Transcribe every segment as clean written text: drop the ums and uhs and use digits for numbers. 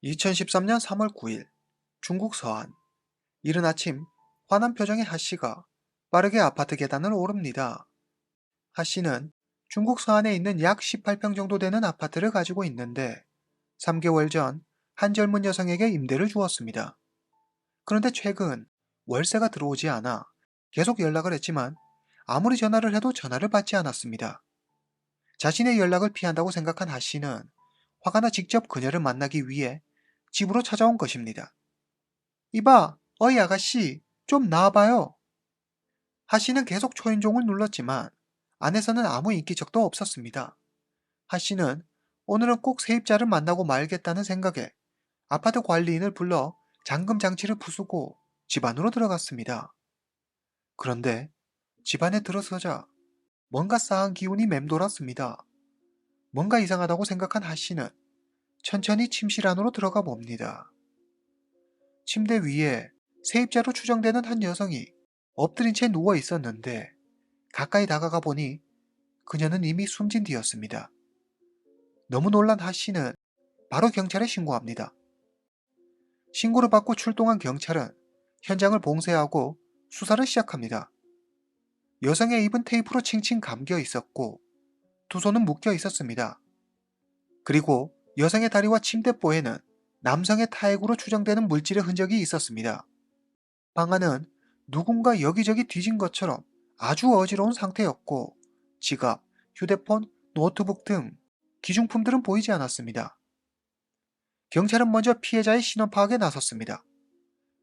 2013년 3월 9일 중국 서안. 이른 아침 환한 표정의 하 씨가 빠르게 아파트 계단을 오릅니다. 하 씨는 중국 서안에 있는 약 18평 정도 되는 아파트를 가지고 있는데 3개월 전 한 젊은 여성에게 임대를 주었습니다. 그런데 최근 월세가 들어오지 않아 계속 연락을 했지만 아무리 전화를 해도 전화를 받지 않았습니다. 자신의 연락을 피한다고 생각한 하 씨는 화가 나 직접 그녀를 만나기 위해 집으로 찾아온 것입니다. 이봐, 어이 아가씨, 좀 나와봐요. 하 씨는 계속 초인종을 눌렀지만 안에서는 아무 인기척도 없었습니다. 하 씨는 오늘은 꼭 세입자를 만나고 말겠다는 생각에 아파트 관리인을 불러 잠금 장치를 부수고 집 안으로 들어갔습니다. 그런데 집 안에 들어서자 뭔가 싸한 기운이 맴돌았습니다. 뭔가 이상하다고 생각한 하 씨는 천천히 침실 안으로 들어가 봅니다. 침대 위에 세입자로 추정되는 한 여성이 엎드린 채 누워 있었는데 가까이 다가가 보니 그녀는 이미 숨진 뒤였습니다. 너무 놀란 하 씨는 바로 경찰에 신고합니다. 신고를 받고 출동한 경찰은 현장을 봉쇄하고 수사를 시작합니다. 여성의 입은 테이프로 칭칭 감겨 있었고 두 손은 묶여 있었습니다. 그리고 여성의 다리와 침대보에는 남성의 타액으로 추정되는 물질의 흔적이 있었습니다. 방 안은 누군가 여기저기 뒤진 것처럼 아주 어지러운 상태였고 지갑, 휴대폰, 노트북 등 기중품들은 보이지 않았습니다. 경찰은 먼저 피해자의 신원 파악에 나섰습니다.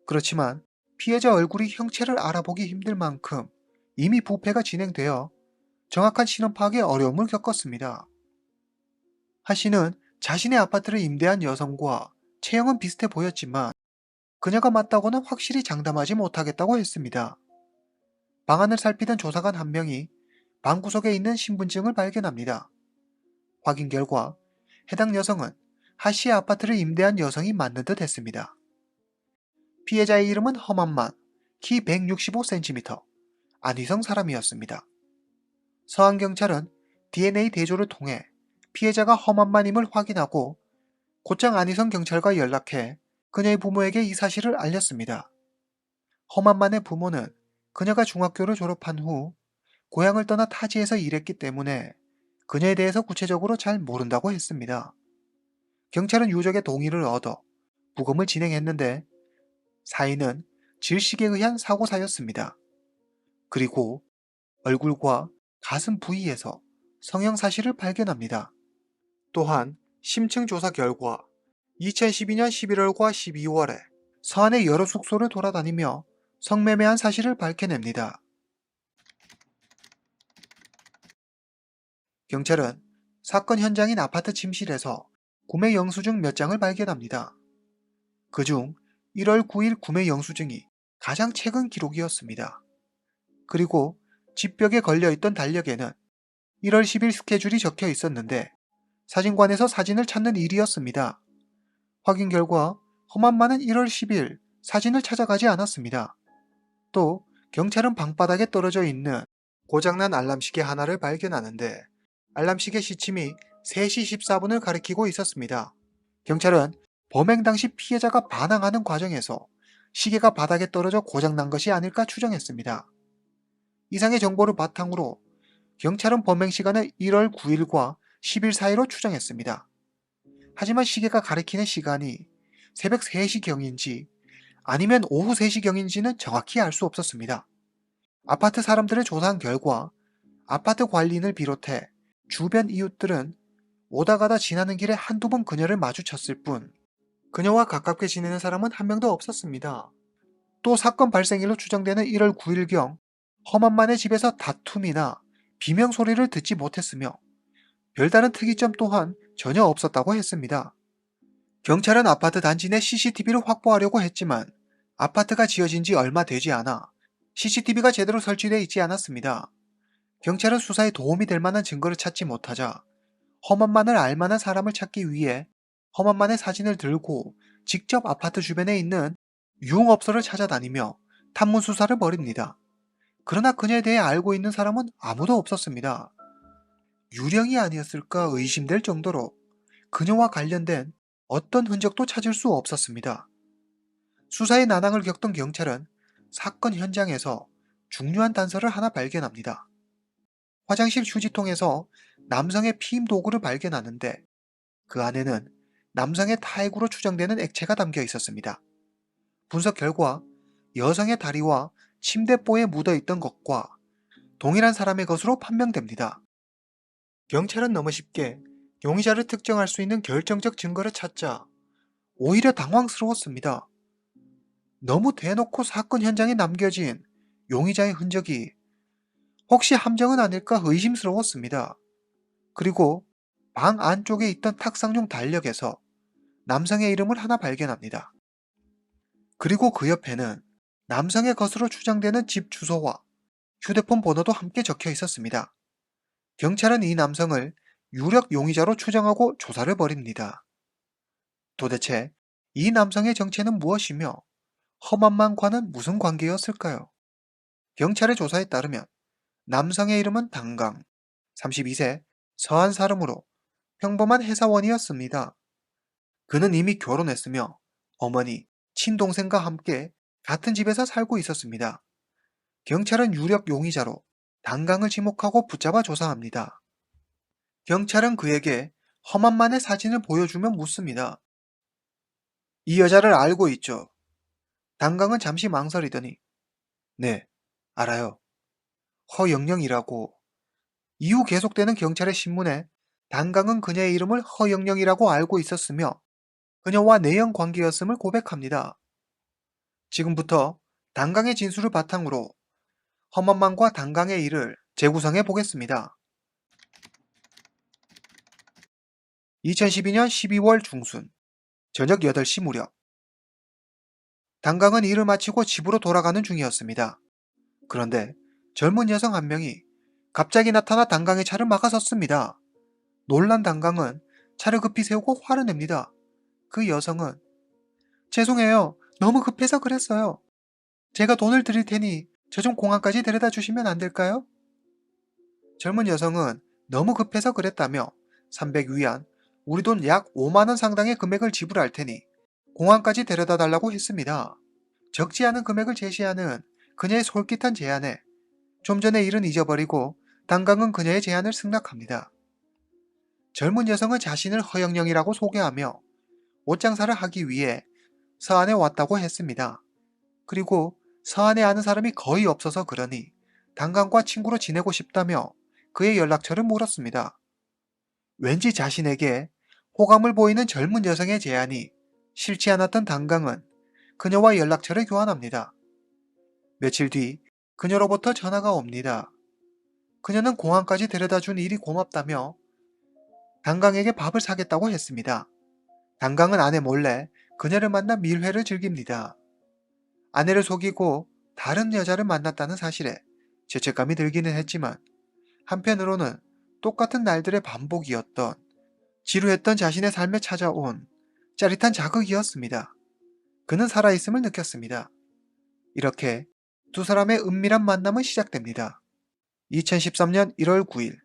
그렇지만 피해자 얼굴이 형체를 알아보기 힘들 만큼 이미 부패가 진행되어 정확한 신원 파악에 어려움을 겪었습니다. 하 씨는 자신의 아파트를 임대한 여성과 체형은 비슷해 보였지만 그녀가 맞다고는 확실히 장담하지 못하겠다고 했습니다. 방안을 살피던 조사관 한 명이 방구석에 있는 신분증을 발견합니다. 확인 결과 해당 여성은 하 씨의 아파트를 임대한 여성이 맞는 듯 했습니다. 피해자의 이름은 허만만, 키 165cm, 안희성 사람이었습니다. 서안경찰은 DNA 대조를 통해 피해자가 허만만임을 확인하고 곧장 안희성 경찰과 연락해 그녀의 부모에게 이 사실을 알렸습니다. 허만만의 부모는 그녀가 중학교를 졸업한 후 고향을 떠나 타지에서 일했기 때문에 그녀에 대해서 구체적으로 잘 모른다고 했습니다. 경찰은 유족의 동의를 얻어 부검을 진행했는데 사인은 질식에 의한 사고사였습니다. 그리고 얼굴과 가슴 부위에서 성형 사실을 발견합니다. 또한 심층 조사 결과 2012년 11월과 12월에 서안의 여러 숙소를 돌아다니며 성매매한 사실을 밝혀냅니다. 경찰은 사건 현장인 아파트 침실에서 구매 영수증 몇 장을 발견합니다. 그중 1월 9일 구매 영수증이 가장 최근 기록이었습니다. 그리고 집벽에 걸려있던 달력에는 1월 10일 스케줄이 적혀 있었는데 사진관에서 사진을 찾는 일이었습니다. 확인 결과 허만만은 1월 10일 사진을 찾아가지 않았습니다. 또 경찰은 방바닥에 떨어져 있는 고장난 알람시계 하나를 발견하는데 알람시계 시침이 3시 14분을 가리키고 있었습니다. 경찰은 범행 당시 피해자가 반항하는 과정에서 시계가 바닥에 떨어져 고장난 것이 아닐까 추정했습니다. 이상의 정보를 바탕으로 경찰은 범행 시간을 1월 9일과 10일 사이로 추정했습니다. 하지만 시계가 가리키는 시간이 새벽 3시경인지 아니면 오후 3시경인지는 정확히 알 수 없었습니다. 아파트 사람들을 조사한 결과 아파트 관리인을 비롯해 주변 이웃들은 오다 가다 지나는 길에 한두 번 그녀를 마주쳤을 뿐 그녀와 가깝게 지내는 사람은 한 명도 없었습니다. 또 사건 발생일로 추정되는 1월 9일경 허만만의 집에서 다툼이나 비명 소리를 듣지 못했으며 별다른 특이점 또한 전혀 없었다고 했습니다. 경찰은 아파트 단지 내 CCTV를 확보하려고 했지만 아파트가 지어진 지 얼마 되지 않아 CCTV가 제대로 설치되어 있지 않았습니다. 경찰은 수사에 도움이 될 만한 증거를 찾지 못하자 허만만을 알만한 사람을 찾기 위해 허만만의 사진을 들고 직접 아파트 주변에 있는 유흥업소를 찾아다니며 탐문 수사를 벌입니다. 그러나 그녀에 대해 알고 있는 사람은 아무도 없었습니다. 유령이 아니었을까 의심될 정도로 그녀와 관련된 어떤 흔적도 찾을 수 없었습니다. 수사의 난항을 겪던 경찰은 사건 현장에서 중요한 단서를 하나 발견합니다. 화장실 휴지통에서 남성의 피임 도구를 발견하는데 그 안에는 남성의 타액으로 추정되는 액체가 담겨 있었습니다. 분석 결과 여성의 다리와 침대보에 묻어 있던 것과 동일한 사람의 것으로 판명됩니다. 경찰은 너무 쉽게 용의자를 특정할 수 있는 결정적 증거를 찾자 오히려 당황스러웠습니다. 너무 대놓고 사건 현장에 남겨진 용의자의 흔적이 혹시 함정은 아닐까 의심스러웠습니다. 그리고 방 안쪽에 있던 탁상용 달력에서 남성의 이름을 하나 발견합니다. 그리고 그 옆에는 남성의 것으로 추정되는 집 주소와 휴대폰 번호도 함께 적혀 있었습니다. 경찰은 이 남성을 유력 용의자로 추정하고 조사를 벌입니다. 도대체 이 남성의 정체는 무엇이며 험한만과는 무슨 관계였을까요? 경찰의 조사에 따르면 남성의 이름은 당강, 32세, 서한 사람으로 평범한 회사원이었습니다. 그는 이미 결혼했으며 어머니, 친동생과 함께 같은 집에서 살고 있었습니다. 경찰은 유력 용의자로 당강을 지목하고 붙잡아 조사합니다. 경찰은 그에게 험한만의 사진을 보여주며 묻습니다. 이 여자를 알고 있죠? 당강은 잠시 망설이더니 네, 알아요. 허영영이라고. 이후 계속되는 경찰의 신문에 당강은 그녀의 이름을 허영영이라고 알고 있었으며 그녀와 내연 관계였음을 고백합니다. 지금부터 당강의 진술을 바탕으로 험한만과 당강의 일을 재구성해 보겠습니다. 2012년 12월 중순 저녁 8시 무렵 당강은 일을 마치고 집으로 돌아가는 중이었습니다. 그런데 젊은 여성 한 명이 갑자기 나타나 당강의 차를 막아섰습니다. 놀란 당강은 차를 급히 세우고 화를 냅니다. 그 여성은 죄송해요. 너무 급해서 그랬어요. 제가 돈을 드릴 테니 저 좀 공항까지 데려다 주시면 안 될까요? 젊은 여성은 너무 급해서 그랬다며 300위안, 우리 돈 약 5만 원 상당의 금액을 지불할 테니 공항까지 데려다 달라고 했습니다. 적지 않은 금액을 제시하는 그녀의 솔깃한 제안에 좀 전의 일은 잊어버리고 당강은 그녀의 제안을 승낙합니다. 젊은 여성은 자신을 허영영이라고 소개하며 옷 장사를 하기 위해 서안에 왔다고 했습니다. 그리고 서안에 아는 사람이 거의 없어서 그러니 당강과 친구로 지내고 싶다며 그의 연락처를 물었습니다. 왠지 자신에게 호감을 보이는 젊은 여성의 제안이 싫지 않았던 당강은 그녀와 연락처를 교환합니다. 며칠 뒤 그녀로부터 전화가 옵니다. 그녀는 공항까지 데려다 준 일이 고맙다며 당강에게 밥을 사겠다고 했습니다. 당강은 아내 몰래 그녀를 만나 밀회를 즐깁니다. 아내를 속이고 다른 여자를 만났다는 사실에 죄책감이 들기는 했지만 한편으로는 똑같은 날들의 반복이었던 지루했던 자신의 삶에 찾아온 짜릿한 자극이었습니다. 그는 살아있음을 느꼈습니다. 이렇게 두 사람의 은밀한 만남은 시작됩니다. 2013년 1월 9일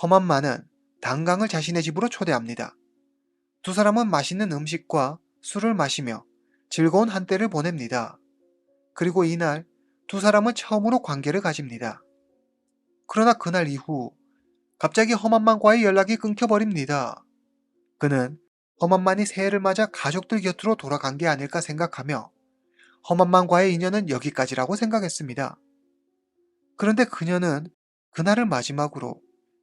험한만은 당강을 자신의 집으로 초대합니다. 두 사람은 맛있는 음식과 술을 마시며 즐거운 한때를 보냅니다. 그리고 이날 두 사람은 처음으로 관계를 가집니다. 그러나 그날 이후 갑자기 험한만과의 연락이 끊겨버립니다. 그는 험한만이 새해를 맞아 가족들 곁으로 돌아간 게 아닐까 생각하며 험한만과의 인연은 여기까지라고 생각했습니다. 그런데 그녀는 그날을 마지막으로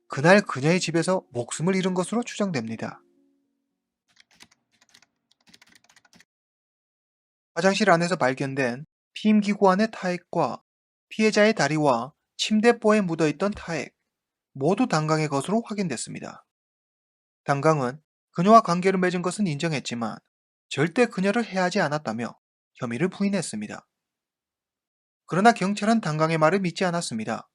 그날 그녀의 집에서 목숨을 잃은 것으로 추정됩니다. 화장실 안에서 발견된 피임기구 안의 타액과 피해자의 다리와 침대보에 묻어있던 타액 모두 당강의 것으로 확인됐습니다. 당강은 그녀와 관계를 맺은 것은 인정했지만 절대 그녀를 해하지 않았다며 혐의를 부인했습니다. 그러나 경찰은 당강의 말을 믿지 않았습니다.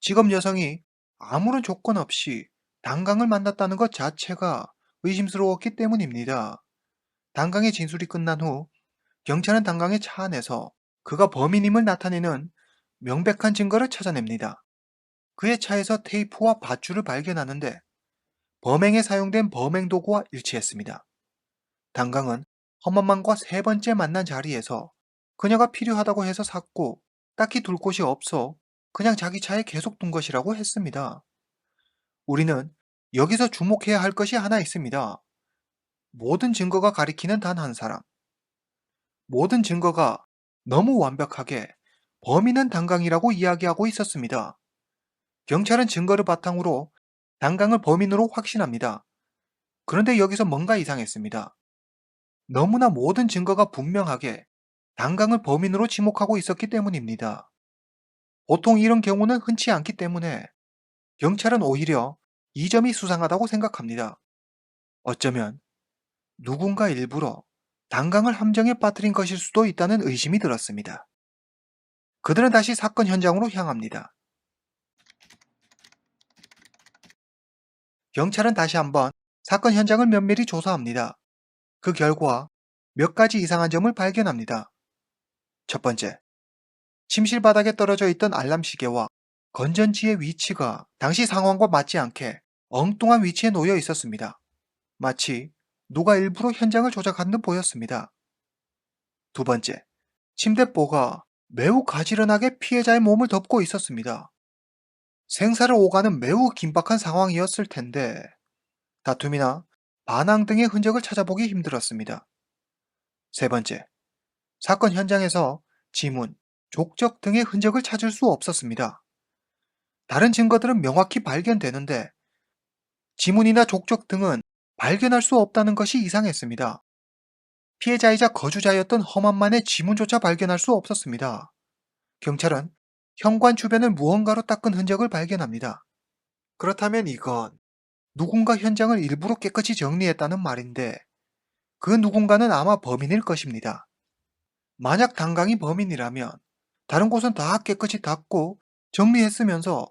직업 여성이 아무런 조건 없이 당강을 만났다는 것 자체가 의심스러웠기 때문입니다. 당강의 진술이 끝난 후 경찰은 당강의 차 안에서 그가 범인임을 나타내는 명백한 증거를 찾아냅니다. 그의 차에서 테이프와 밧줄을 발견하는데 범행에 사용된 범행 도구와 일치했습니다. 단강은 허만만과 세 번째 만난 자리에서 그녀가 필요하다고 해서 샀고 딱히 둘 곳이 없어 그냥 자기 차에 계속 둔 것이라고 했습니다. 우리는 여기서 주목해야 할 것이 하나 있습니다. 모든 증거가 가리키는 단 한 사람. 모든 증거가 너무 완벽하게 범인은 단강이라고 이야기하고 있었습니다. 경찰은 증거를 바탕으로 단강을 범인으로 확신합니다. 그런데 여기서 뭔가 이상했습니다. 너무나 모든 증거가 분명하게 단강을 범인으로 지목하고 있었기 때문입니다. 보통 이런 경우는 흔치 않기 때문에 경찰은 오히려 이 점이 수상하다고 생각합니다. 어쩌면 누군가 일부러 단강을 함정에 빠뜨린 것일 수도 있다는 의심이 들었습니다. 그들은 다시 사건 현장으로 향합니다. 경찰은 다시 한번 사건 현장을 면밀히 조사합니다. 그 결과 몇 가지 이상한 점을 발견합니다. 첫 번째, 침실 바닥에 떨어져 있던 알람 시계와 건전지의 위치가 당시 상황과 맞지 않게 엉뚱한 위치에 놓여 있었습니다. 마치 누가 일부러 현장을 조작한 듯 보였습니다. 두 번째, 침대보가 매우 가지런하게 피해자의 몸을 덮고 있었습니다. 생사를 오가는 매우 긴박한 상황이었을 텐데 다툼이나 반항 등의 흔적을 찾아보기 힘들었습니다. 세 번째, 사건 현장에서 지문, 족적 등의 흔적을 찾을 수 없었습니다. 다른 증거들은 명확히 발견되는데 지문이나 족적 등은 발견할 수 없다는 것이 이상했습니다. 피해자이자 거주자였던 험한만의 지문조차 발견할 수 없었습니다. 경찰은 현관 주변을 무언가로 닦은 흔적을 발견합니다. 그렇다면 이건 누군가 현장을 일부러 깨끗이 정리했다는 말인데 그 누군가는 아마 범인일 것입니다. 만약 단강이 범인이라면 다른 곳은 다 깨끗이 닦고 정리했으면서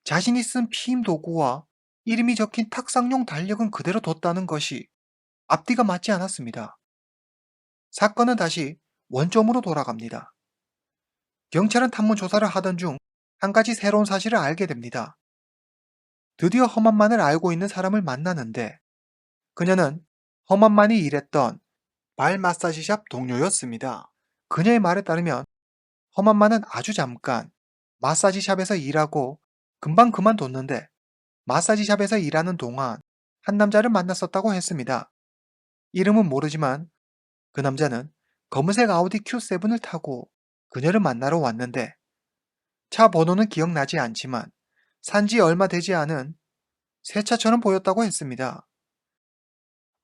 자신이 쓴 피임 도구와 이름이 적힌 탁상용 달력은 그대로 뒀다는 것이 앞뒤가 맞지 않았습니다. 사건은 다시 원점으로 돌아갑니다. 경찰은 탐문 조사를 하던 중 한 가지 새로운 사실을 알게 됩니다. 드디어 험한만을 알고 있는 사람을 만나는데 그녀는 험한만이 일했던 발 마사지샵 동료였습니다. 그녀의 말에 따르면 험한만은 아주 잠깐 마사지샵에서 일하고 금방 그만뒀는데 마사지샵에서 일하는 동안 한 남자를 만났었다고 했습니다. 이름은 모르지만 그 남자는 검은색 아우디 Q7을 타고 그녀를 만나러 왔는데 차 번호는 기억나지 않지만 산지 얼마 되지 않은 새 차처럼 보였다고 했습니다.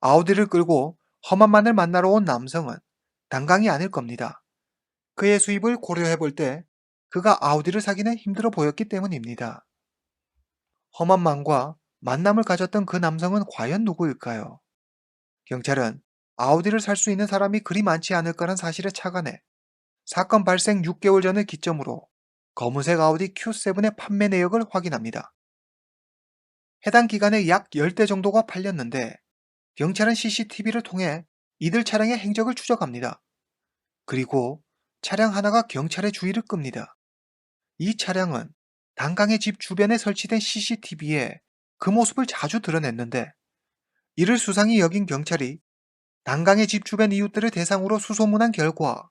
아우디를 끌고 험한만을 만나러 온 남성은 단강이 아닐 겁니다. 그의 수입을 고려해 볼 때 그가 아우디를 사기는 힘들어 보였기 때문입니다. 험한만과 만남을 가졌던 그 남성은 과연 누구일까요? 경찰은 아우디를 살 수 있는 사람이 그리 많지 않을 거란 사실에 착안해 사건 발생 6개월 전을 기점으로 검은색 아우디 Q7의 판매 내역을 확인합니다. 해당 기간에 약 10대 정도가 팔렸는데 경찰은 CCTV를 통해 이들 차량의 행적을 추적합니다. 그리고 차량 하나가 경찰의 주의를 끕니다. 이 차량은 단강의 집 주변에 설치된 CCTV에 그 모습을 자주 드러냈는데 이를 수상히 여긴 경찰이 단강의 집 주변 이웃들을 대상으로 수소문한 결과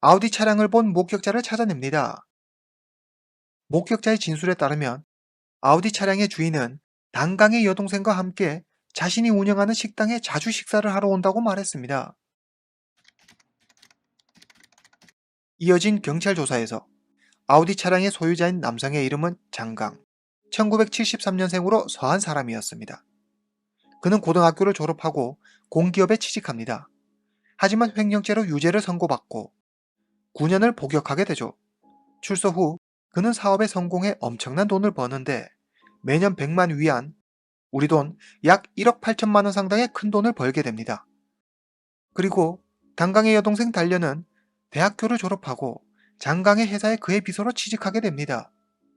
아우디 차량을 본 목격자를 찾아냅니다. 목격자의 진술에 따르면 아우디 차량의 주인은 단강의 여동생과 함께 자신이 운영하는 식당에 자주 식사를 하러 온다고 말했습니다. 이어진 경찰 조사에서 아우디 차량의 소유자인 남성의 이름은 장강, 1973년생으로 서한 사람이었습니다. 그는 고등학교를 졸업하고 공기업에 취직합니다. 하지만 횡령죄로 유죄를 선고받고 9년을 복역하게 되죠. 출소 후 그는 사업에 성공해 엄청난 돈을 버는데 매년 100만 위안, 우리 돈 약 1억 8천만 원 상당의 큰 돈을 벌게 됩니다. 그리고 단강의 여동생 달려는 대학교를 졸업하고 장강의 회사에 그의 비서로 취직하게 됩니다.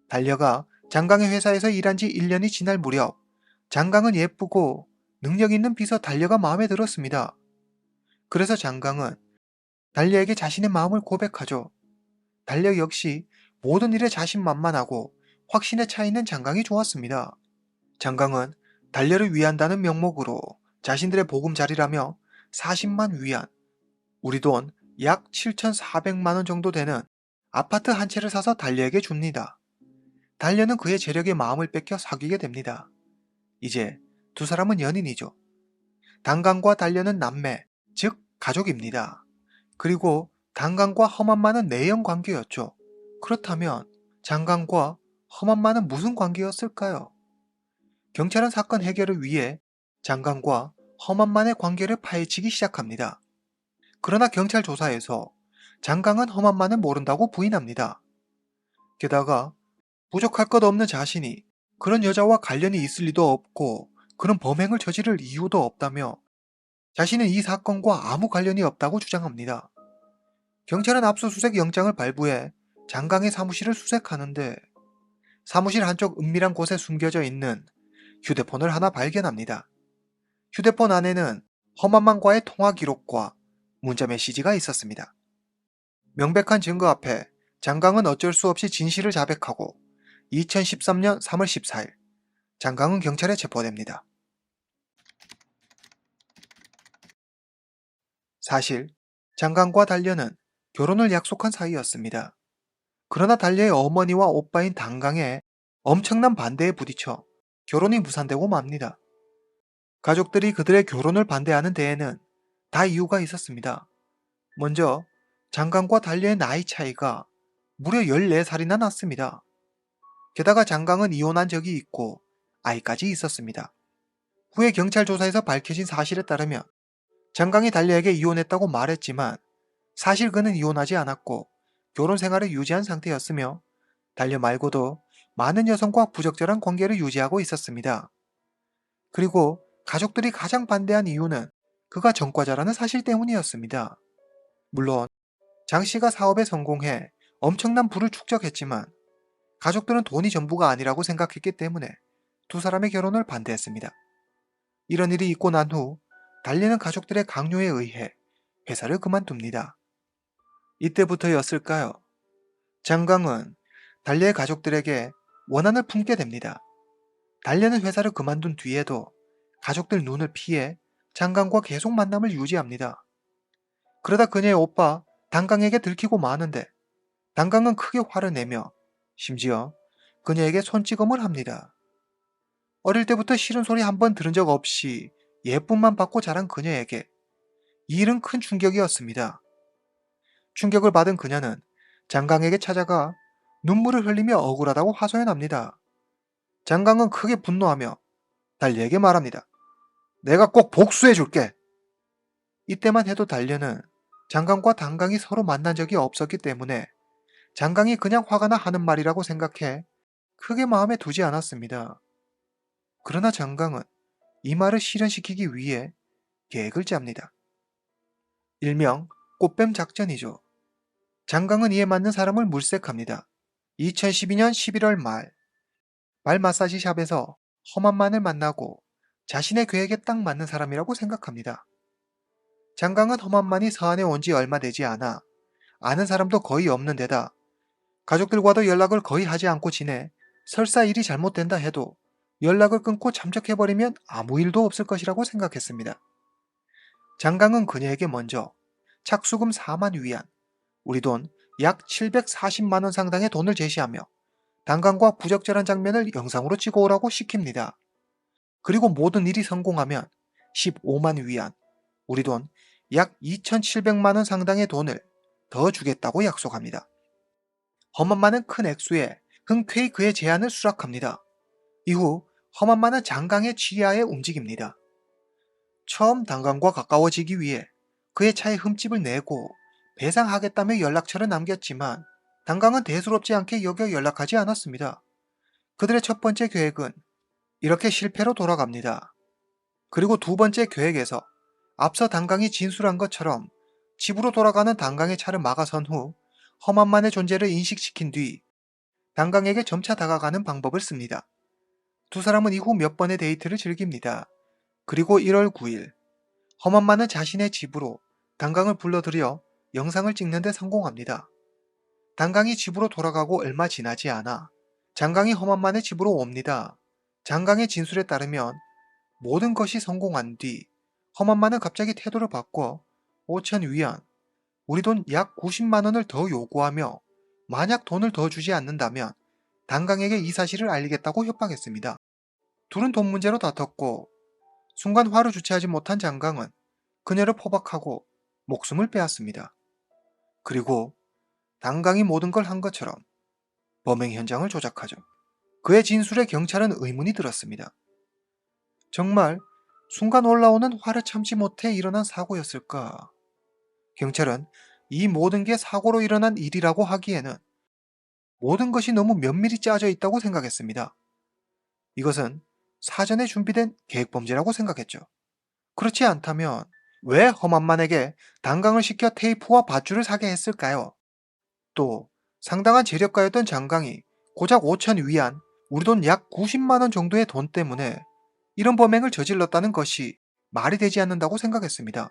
달려가 장강의 회사에서 일한 지 1년이 지날 무렵 장강은 예쁘고 능력 있는 비서 달려가 마음에 들었습니다. 그래서 장강은 달려에게 자신의 마음을 고백하죠. 달려 역시 모든 일에 자신만만하고 확신에 차 있는 장강이 좋았습니다. 장강은 달려를 위한다는 명목으로 자신들의 보금자리라며 40만 위안, 우리 돈 약 7,400만 원 정도 되는 아파트 한 채를 사서 달려에게 줍니다. 달려는 그의 재력에 마음을 뺏겨 사귀게 됩니다. 이제 두 사람은 연인이죠. 단강과 달려는 남매, 즉 가족입니다. 그리고 단강과 험한마는 내연 관계였죠. 그렇다면 장강과 험한마는 무슨 관계였을까요? 경찰은 사건 해결을 위해 장강과 험한만의 관계를 파헤치기 시작합니다. 그러나 경찰 조사에서 장강은 험한만을 모른다고 부인합니다. 게다가 부족할 것 없는 자신이 그런 여자와 관련이 있을 리도 없고 그런 범행을 저지를 이유도 없다며 자신은 이 사건과 아무 관련이 없다고 주장합니다. 경찰은 압수수색 영장을 발부해 장강의 사무실을 수색하는데 사무실 한쪽 은밀한 곳에 숨겨져 있는 휴대폰을 하나 발견합니다. 휴대폰 안에는 험한만과의 통화 기록과 문자 메시지가 있었습니다. 명백한 증거 앞에 장강은 어쩔 수 없이 진실을 자백하고 2013년 3월 14일 장강은 경찰에 체포됩니다. 사실 장강과 달려는 결혼을 약속한 사이였습니다. 그러나 달려의 어머니와 오빠인 단강의 엄청난 반대에 부딪혀 결혼이 무산되고 맙니다. 가족들이 그들의 결혼을 반대하는 데에는 다 이유가 있었습니다. 먼저 장강과 달려의 나이 차이가 무려 14살이나 났습니다. 게다가 장강은 이혼한 적이 있고 아이까지 있었습니다. 후에 경찰 조사에서 밝혀진 사실에 따르면 장강이 달려에게 이혼했다고 말했지만 사실 그는 이혼하지 않았고 결혼 생활을 유지한 상태였으며 달려 말고도 많은 여성과 부적절한 관계를 유지하고 있었습니다. 그리고 가족들이 가장 반대한 이유는 그가 전과자라는 사실 때문이었습니다. 물론 장 씨가 사업에 성공해 엄청난 부를 축적했지만 가족들은 돈이 전부가 아니라고 생각했기 때문에 두 사람의 결혼을 반대했습니다. 이런 일이 있고 난 후 달리는 가족들의 강요에 의해 회사를 그만둡니다. 이때부터였을까요? 장강은 달려의 가족들에게 원한을 품게 됩니다. 달려는 회사를 그만둔 뒤에도 가족들 눈을 피해 장강과 계속 만남을 유지합니다. 그러다 그녀의 오빠 단강에게 들키고 마는데 단강은 크게 화를 내며 심지어 그녀에게 손찌검을 합니다. 어릴 때부터 싫은 소리 한 번 들은 적 없이 예쁨만 받고 자란 그녀에게 이 일은 큰 충격이었습니다. 충격을 받은 그녀는 장강에게 찾아가 눈물을 흘리며 억울하다고 하소연합니다. 장강은 크게 분노하며 달리에게 말합니다. 내가 꼭 복수해줄게. 이때만 해도 달려는 장강과 단강이 서로 만난 적이 없었기 때문에 장강이 그냥 화가 나 하는 말이라고 생각해 크게 마음에 두지 않았습니다. 그러나 장강은 이 말을 실현시키기 위해 계획을 짭니다. 일명 꽃뱀 작전이죠. 장강은 이에 맞는 사람을 물색합니다. 2012년 11월 말 마사지 샵에서 험한만을 만나고 자신의 계획에 딱 맞는 사람이라고 생각합니다. 장강은 험한만이 서안에 온 지 얼마 되지 않아 아는 사람도 거의 없는 데다 가족들과도 연락을 거의 하지 않고 지내 설사 일이 잘못된다 해도 연락을 끊고 잠적해버리면 아무 일도 없을 것이라고 생각했습니다. 장강은 그녀에게 먼저 착수금 4만 위안, 우리 돈 약 740만 원 상당의 돈을 제시하며 단강과 부적절한 장면을 영상으로 찍어오라고 시킵니다. 그리고 모든 일이 성공하면 15만 위안, 우리 돈 약 2,700만 원 상당의 돈을 더 주겠다고 약속합니다. 험한마는 큰 액수에 흔쾌히 그의 제안을 수락합니다. 이후 험한마는 장강의 취하에 움직입니다. 처음 단강과 가까워지기 위해 그의 차에 흠집을 내고 배상하겠다며 연락처를 남겼지만 단강은 대수롭지 않게 여겨 연락하지 않았습니다. 그들의 첫 번째 계획은 이렇게 실패로 돌아갑니다. 그리고 두 번째 계획에서 앞서 단강이 진술한 것처럼 집으로 돌아가는 단강의 차를 막아선 후 험한만의 존재를 인식시킨 뒤 단강에게 점차 다가가는 방법을 씁니다. 두 사람은 이후 몇 번의 데이트를 즐깁니다. 그리고 1월 9일 험한만은 자신의 집으로 단강을 불러들여 영상을 찍는 데 성공합니다. 단강이 집으로 돌아가고 얼마 지나지 않아 장강이 험한만의 집으로 옵니다. 장강의 진술에 따르면 모든 것이 성공한 뒤 허만만은 갑자기 태도를 바꿔 5천 위안, 우리 돈 약 90만 원을 더 요구하며 만약 돈을 더 주지 않는다면 단강에게 이 사실을 알리겠다고 협박했습니다. 둘은 돈 문제로 다퉜고 순간 화를 주체하지 못한 장강은 그녀를 포박하고 목숨을 빼앗습니다. 그리고 단강이 모든 걸 한 것처럼 범행 현장을 조작하죠. 그의 진술에 경찰은 의문이 들었습니다. 정말 순간 올라오는 화를 참지 못해 일어난 사고였을까? 경찰은 이 모든 게 사고로 일어난 일이라고 하기에는 모든 것이 너무 면밀히 짜져 있다고 생각했습니다. 이것은 사전에 준비된 계획범죄라고 생각했죠. 그렇지 않다면 왜 험한만에게 단강을 시켜 테이프와 밧줄을 사게 했을까요? 또 상당한 재력가였던 장강이 고작 5천 위안, 우리 돈 약 90만 원 정도의 돈 때문에 이런 범행을 저질렀다는 것이 말이 되지 않는다고 생각했습니다.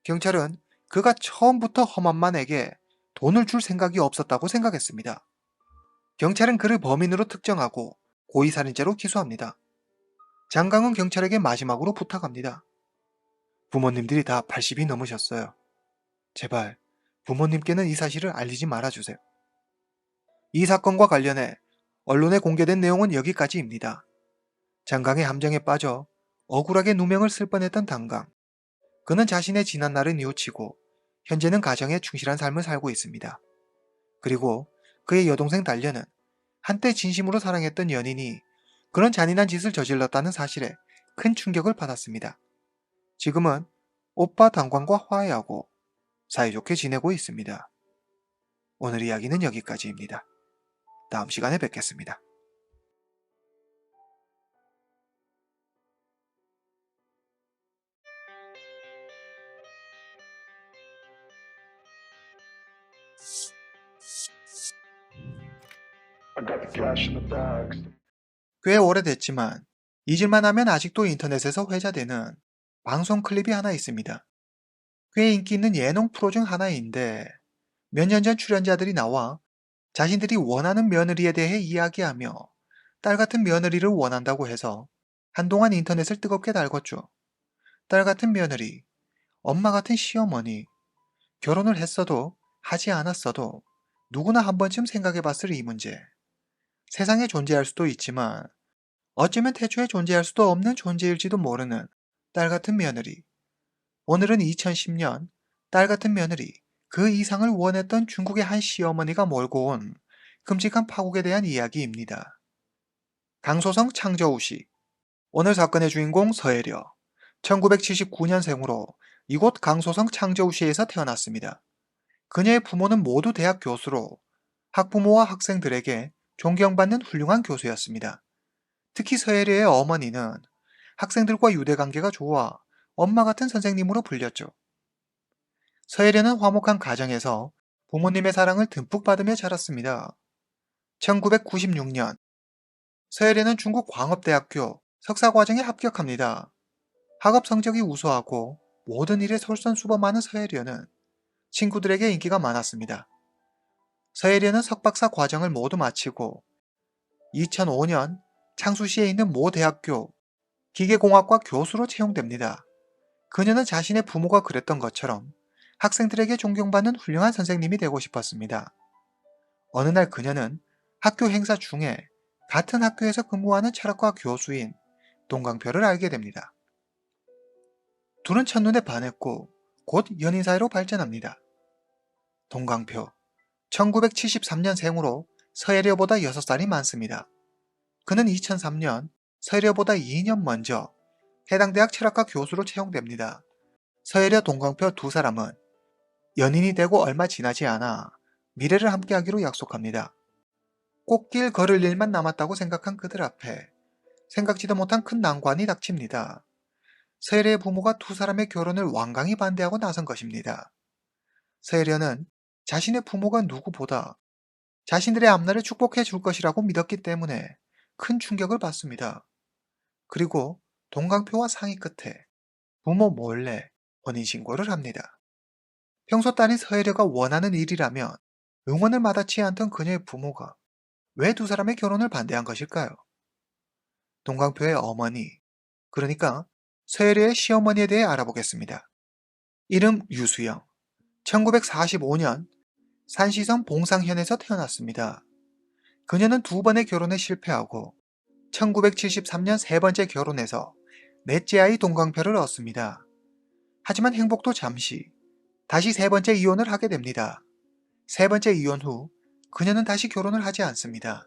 경찰은 그가 처음부터 험한만에게 돈을 줄 생각이 없었다고 생각했습니다. 경찰은 그를 범인으로 특정하고 고의살인죄로 기소합니다. 장강은 경찰에게 마지막으로 부탁합니다. 부모님들이 다 80이 넘으셨어요. 제발 부모님께는 이 사실을 알리지 말아주세요. 이 사건과 관련해 언론에 공개된 내용은 여기까지입니다. 장강의 함정에 빠져 억울하게 누명을 쓸 뻔했던 단강. 그는 자신의 지난날을 뉘우치고 현재는 가정에 충실한 삶을 살고 있습니다. 그리고 그의 여동생 달려는 한때 진심으로 사랑했던 연인이 그런 잔인한 짓을 저질렀다는 사실에 큰 충격을 받았습니다. 지금은 오빠 단광과 화해하고 사이좋게 지내고 있습니다. 오늘 이야기는 여기까지입니다. 다음 시간에 뵙겠습니다. I got the cash in the bags. 꽤 오래됐지만 잊을만 하면 아직도 인터넷에서 회자되는 방송 클립이 하나 있습니다. 꽤 인기 있는 예능 프로 중 하나인데 몇 년 전 출연자들이 나와 자신들이 원하는 며느리에 대해 이야기하며 딸 같은 며느리를 원한다고 해서 한동안 인터넷을 뜨겁게 달궜죠. 딸 같은 며느리, 엄마 같은 시어머니, 결혼을 했어도 하지 않았어도 누구나 한 번쯤 생각해 봤을 이 문제. 세상에 존재할 수도 있지만 어쩌면 태초에 존재할 수도 없는 존재일지도 모르는 딸 같은 며느리. 오늘은 2010년 딸 같은 며느리, 그 이상을 원했던 중국의 한 시어머니가 몰고 온 끔찍한 파국에 대한 이야기입니다. 강소성 창저우시. 오늘 사건의 주인공 서혜려. 1979년생으로 이곳 강소성 창저우시에서 태어났습니다. 그녀의 부모는 모두 대학 교수로 학부모와 학생들에게 존경받는 훌륭한 교수였습니다. 특히 서혜려의 어머니는 학생들과 유대관계가 좋아 엄마 같은 선생님으로 불렸죠. 서혜려는 화목한 가정에서 부모님의 사랑을 듬뿍 받으며 자랐습니다. 1996년 서혜려는 중국 광업대학교 석사과정에 합격합니다. 학업 성적이 우수하고 모든 일에 솔선수범하는 서혜려는 친구들에게 인기가 많았습니다. 서혜려는 석박사 과정을 모두 마치고 2005년 창수시에 있는 모 대학교 기계공학과 교수로 채용됩니다. 그녀는 자신의 부모가 그랬던 것처럼 학생들에게 존경받는 훌륭한 선생님이 되고 싶었습니다. 어느 날 그녀는 학교 행사 중에 같은 학교에서 근무하는 철학과 교수인 동강표를 알게 됩니다. 둘은 첫눈에 반했고 곧 연인 사이로 발전합니다. 동강표, 1973년생으로 서혜려보다 6살이 많습니다. 그는 2003년 서혜려보다 2년 먼저 해당 대학 철학과 교수로 채용됩니다. 서혜려, 동강표 두 사람은 연인이 되고 얼마 지나지 않아 미래를 함께하기로 약속합니다. 꽃길 걸을 일만 남았다고 생각한 그들 앞에 생각지도 못한 큰 난관이 닥칩니다. 서혜려의 부모가 두 사람의 결혼을 완강히 반대하고 나선 것입니다. 서혜려는 자신의 부모가 누구보다 자신들의 앞날을 축복해 줄 것이라고 믿었기 때문에 큰 충격을 받습니다. 그리고 동강표와 상의 끝에 부모 몰래 혼인신고를 합니다. 평소 딸인 서혜려가 원하는 일이라면 응원을 마다치 않던 그녀의 부모가 왜 두 사람의 결혼을 반대한 것일까요? 동강표의 어머니, 그러니까 서혜리의 시어머니에 대해 알아보겠습니다. 이름 유수영, 1945년 산시성 봉상현에서 태어났습니다. 그녀는 두 번의 결혼에 실패하고 1973년 세 번째 결혼해서 넷째 아이 동광표를 얻습니다. 하지만 행복도 잠시, 다시 세 번째 이혼을 하게 됩니다. 세 번째 이혼 후 그녀는 다시 결혼을 하지 않습니다.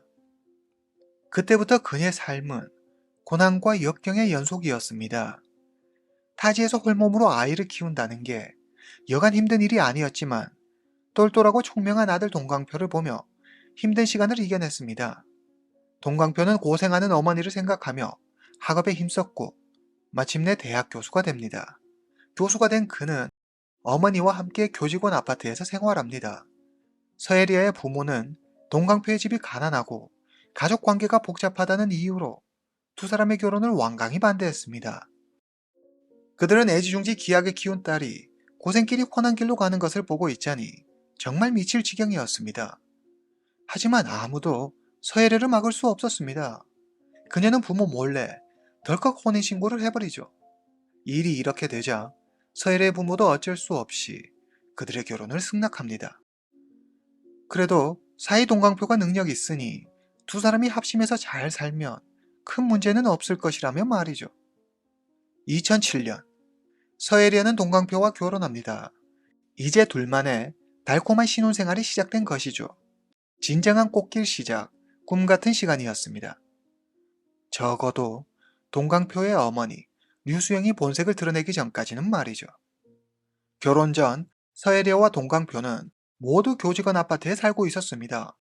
그때부터 그녀의 삶은 고난과 역경의 연속이었습니다. 타지에서 홀몸으로 아이를 키운다는 게 여간 힘든 일이 아니었지만 똘똘하고 총명한 아들 동광표를 보며 힘든 시간을 이겨냈습니다. 동광표는 고생하는 어머니를 생각하며 학업에 힘썼고 마침내 대학 교수가 됩니다. 교수가 된 그는 어머니와 함께 교직원 아파트에서 생활합니다. 서혜리아의 부모는 동광표의 집이 가난하고 가족 관계가 복잡하다는 이유로 두 사람의 결혼을 완강히 반대했습니다. 그들은 애지중지 귀하게 키운 딸이 고생길이 훤한 길로 가는 것을 보고 있자니 정말 미칠 지경이었습니다. 하지만 아무도 서혜리를 막을 수 없었습니다. 그녀는 부모 몰래 덜컥 혼인신고를 해버리죠. 일이 이렇게 되자 서혜리의 부모도 어쩔 수 없이 그들의 결혼을 승낙합니다. 그래도 사이 동광표가 능력이 있으니 두 사람이 합심해서 잘 살면 큰 문제는 없을 것이라며 말이죠. 2007년 서혜리아는 동광표와 결혼합니다. 이제 둘만의 달콤한 신혼생활이 시작된 것이죠. 진정한 꽃길 시작, 꿈 같은 시간이었습니다. 적어도 동광표의 어머니 류수영이 본색을 드러내기 전까지는 말이죠. 결혼 전 서혜리아와 동광표는 모두 교직원 아파트에 살고 있었습니다.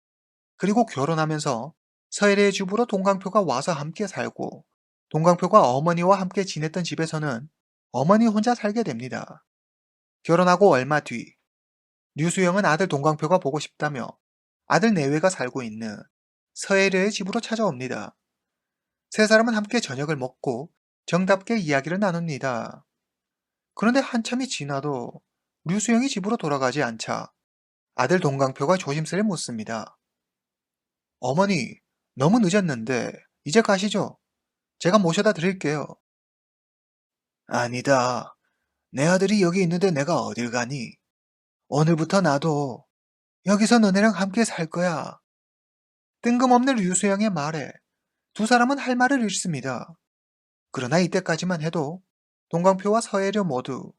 그리고 결혼하면서 서혜리의 집으로 동광표가 와서 함께 살고 동광표가 어머니와 함께 지냈던 집에서는 어머니 혼자 살게 됩니다. 결혼하고 얼마 뒤 류수영은 아들 동광표가 보고 싶다며 아들 내외가 살고 있는 서혜리의 집으로 찾아옵니다. 세 사람은 함께 저녁을 먹고 정답게 이야기를 나눕니다. 그런데 한참이 지나도 류수영이 집으로 돌아가지 않자 아들 동광표가 조심스레 묻습니다. 어머니, 너무 늦었는데 이제 가시죠. 제가 모셔다 드릴게요. 아니다. 내 아들이 여기 있는데 내가 어딜 가니? 오늘부터 나도 여기서 너네랑 함께 살 거야. 뜬금없는 류수영의 말에 두 사람은 할 말을 잃습니다. 그러나 이때까지만 해도 동광표와 서혜려 모두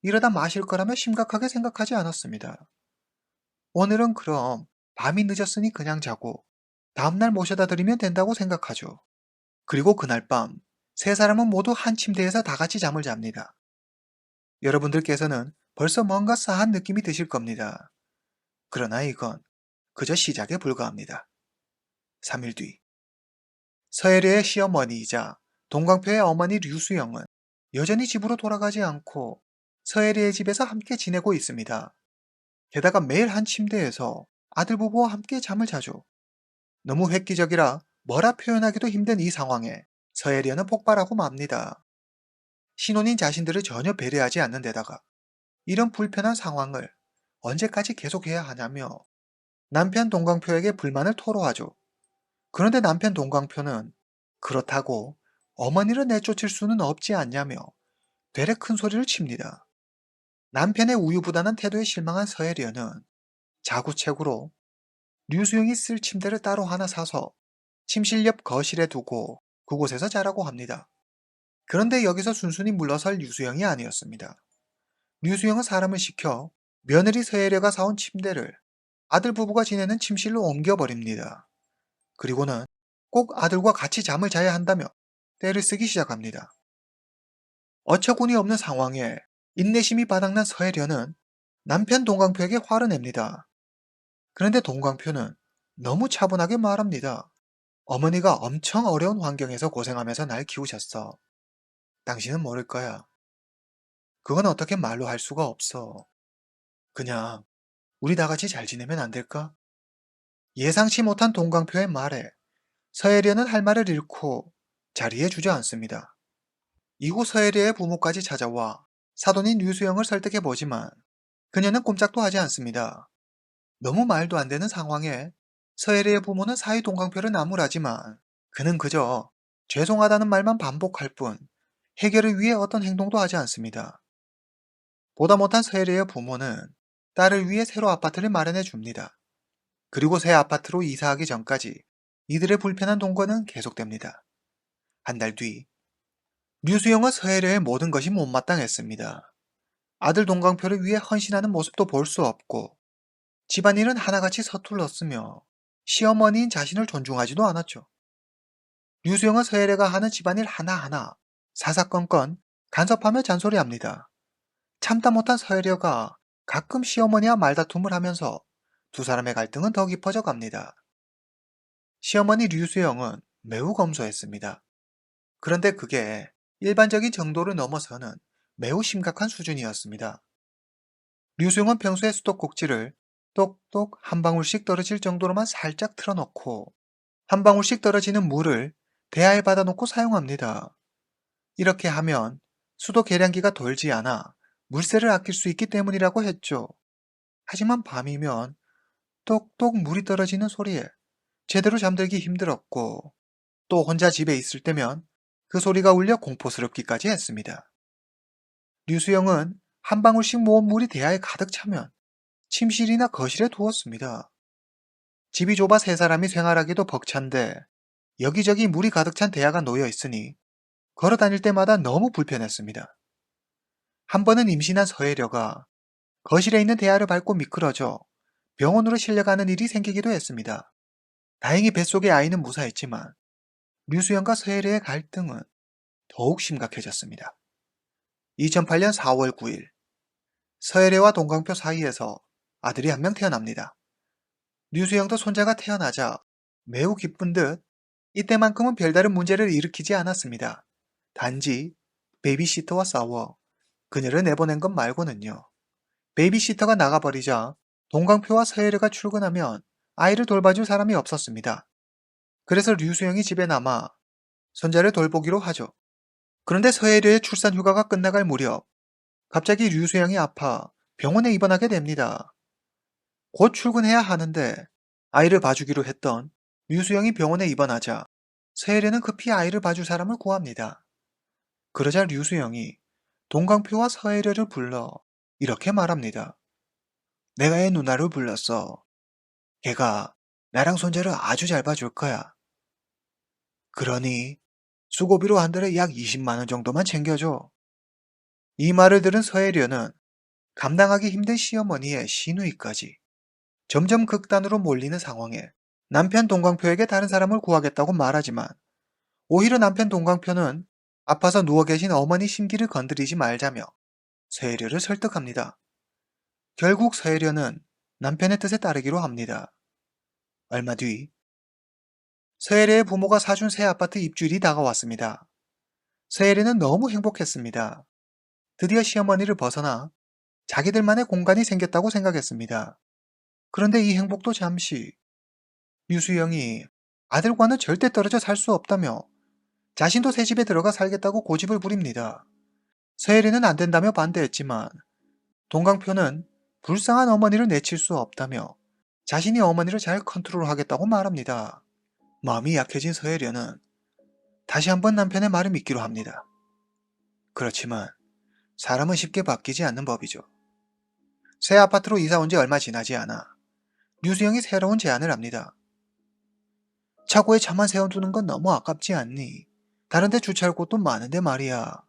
이러다 마실 거라며 심각하게 생각하지 않았습니다. 오늘은 그럼 밤이 늦었으니 그냥 자고 다음날 모셔다 드리면 된다고 생각하죠. 그리고 그날 밤 세 사람은 모두 한 침대에서 다 같이 잠을 잡니다. 여러분들께서는 벌써 뭔가 싸한 느낌이 드실 겁니다. 그러나 이건 그저 시작에 불과합니다. 3일 뒤 서혜리의 시어머니이자 동광표의 어머니 류수영은 여전히 집으로 돌아가지 않고 서혜리의 집에서 함께 지내고 있습니다. 게다가 매일 한 침대에서 아들 부부와 함께 잠을 자죠. 너무 획기적이라 뭐라 표현하기도 힘든 이 상황에 서혜리는 폭발하고 맙니다. 신혼인 자신들을 전혀 배려하지 않는 데다가 이런 불편한 상황을 언제까지 계속해야 하냐며 남편 동광표에게 불만을 토로하죠. 그런데 남편 동광표는 그렇다고 어머니를 내쫓을 수는 없지 않냐며 되레 큰 소리를 칩니다. 남편의 우유부단한 태도에 실망한 서혜리는 자구책으로 류수영이 쓸 침대를 따로 하나 사서 침실 옆 거실에 두고 그곳에서 자라고 합니다. 그런데 여기서 순순히 물러설 류수영이 아니었습니다. 류수영은 사람을 시켜 며느리 서혜려가 사온 침대를 아들 부부가 지내는 침실로 옮겨버립니다. 그리고는 꼭 아들과 같이 잠을 자야 한다며 떼를 쓰기 시작합니다. 어처구니 없는 상황에 인내심이 바닥난 서혜려는 남편 동광표에게 화를 냅니다. 그런데 동광표는 너무 차분하게 말합니다. 어머니가 엄청 어려운 환경에서 고생하면서 날 키우셨어. 당신은 모를 거야. 그건 어떻게 말로 할 수가 없어. 그냥 우리 다 같이 잘 지내면 안 될까? 예상치 못한 동광표의 말에 서혜리는 할 말을 잃고 자리에 주저앉습니다. 이후 서혜리의 부모까지 찾아와 사돈인 류수영을 설득해보지만 그녀는 꼼짝도 하지 않습니다. 너무 말도 안 되는 상황에 서혜리의 부모는 사위 동광표를 나무라지만 그는 그저 죄송하다는 말만 반복할 뿐 해결을 위해 어떤 행동도 하지 않습니다. 보다 못한 서혜리의 부모는 딸을 위해 새로 아파트를 마련해 줍니다. 그리고 새 아파트로 이사하기 전까지 이들의 불편한 동거는 계속됩니다. 한 달 뒤, 류수영은 서혜리의 모든 것이 못마땅했습니다. 아들 동광표를 위해 헌신하는 모습도 볼 수 없고 집안일은 하나같이 서툴렀으며 시어머니인 자신을 존중하지도 않았죠. 류수영은 서혜리가 하는 집안일 하나하나 사사건건 간섭하며 잔소리합니다. 참다 못한 서혜리가 가끔 시어머니와 말다툼을 하면서 두 사람의 갈등은 더 깊어져 갑니다. 시어머니 류수영은 매우 검소했습니다. 그런데 그게 일반적인 정도를 넘어서는 매우 심각한 수준이었습니다. 류수영은 평소에 수도꼭지를 똑똑 한 방울씩 떨어질 정도로만 살짝 틀어놓고 한 방울씩 떨어지는 물을 대야에 받아놓고 사용합니다. 이렇게 하면 수도 계량기가 돌지 않아 물세를 아낄 수 있기 때문이라고 했죠. 하지만 밤이면 똑똑 물이 떨어지는 소리에 제대로 잠들기 힘들었고 또 혼자 집에 있을 때면 그 소리가 울려 공포스럽기까지 했습니다. 류수영은 한 방울씩 모은 물이 대야에 가득 차면 침실이나 거실에 두었습니다. 집이 좁아 세 사람이 생활하기도 벅찬데 여기저기 물이 가득 찬 대야가 놓여 있으니 걸어 다닐 때마다 너무 불편했습니다. 한 번은 임신한 서혜려가 거실에 있는 대야를 밟고 미끄러져 병원으로 실려가는 일이 생기기도 했습니다. 다행히 뱃속의 아이는 무사했지만 류수영과 서혜려의 갈등은 더욱 심각해졌습니다. 2008년 4월 9일, 서혜려와 동광표 사이에서 아들이 한 명 태어납니다. 류수영도 손자가 태어나자 매우 기쁜 듯 이때만큼은 별다른 문제를 일으키지 않았습니다. 단지 베이비시터와 싸워 그녀를 내보낸 것 말고는요. 베이비시터가 나가버리자 동광표와 서혜려가 출근하면 아이를 돌봐줄 사람이 없었습니다. 그래서 류수영이 집에 남아 손자를 돌보기로 하죠. 그런데 서혜려의 출산 휴가가 끝나갈 무렵 갑자기 류수영이 아파 병원에 입원하게 됩니다. 곧 출근해야 하는데 아이를 봐주기로 했던 류수영이 병원에 입원하자 서혜려는 급히 아이를 봐줄 사람을 구합니다. 그러자 류수영이 동광표와 서혜려를 불러 이렇게 말합니다. 내가 얘 누나를 불렀어. 걔가 나랑 손자를 아주 잘 봐줄 거야. 그러니 수고비로 한 달에 약 20만 원 정도만 챙겨줘. 이 말을 들은 서혜려는 감당하기 힘든 시어머니의 시누이까지 점점 극단으로 몰리는 상황에 남편 동광표에게 다른 사람을 구하겠다고 말하지만 오히려 남편 동광표는 아파서 누워 계신 어머니 심기를 건드리지 말자며 서혜려를 설득합니다. 결국 서혜려는 남편의 뜻에 따르기로 합니다. 얼마 뒤 서혜려의 부모가 사준 새 아파트 입주일이 다가왔습니다. 서혜려는 너무 행복했습니다. 드디어 시어머니를 벗어나 자기들만의 공간이 생겼다고 생각했습니다. 그런데 이 행복도 잠시 류수영이 아들과는 절대 떨어져 살 수 없다며 자신도 새 집에 들어가 살겠다고 고집을 부립니다. 서혜리는 안 된다며 반대했지만 동광표는 불쌍한 어머니를 내칠 수 없다며 자신이 어머니를 잘 컨트롤하겠다고 말합니다. 마음이 약해진 서혜려는 다시 한번 남편의 말을 믿기로 합니다. 그렇지만 사람은 쉽게 바뀌지 않는 법이죠. 새 아파트로 이사 온 지 얼마 지나지 않아 류수영이 새로운 제안을 합니다. 차고에 차만 세워두는 건 너무 아깝지 않니? 다른데 주차할 곳도 많은데 말이야.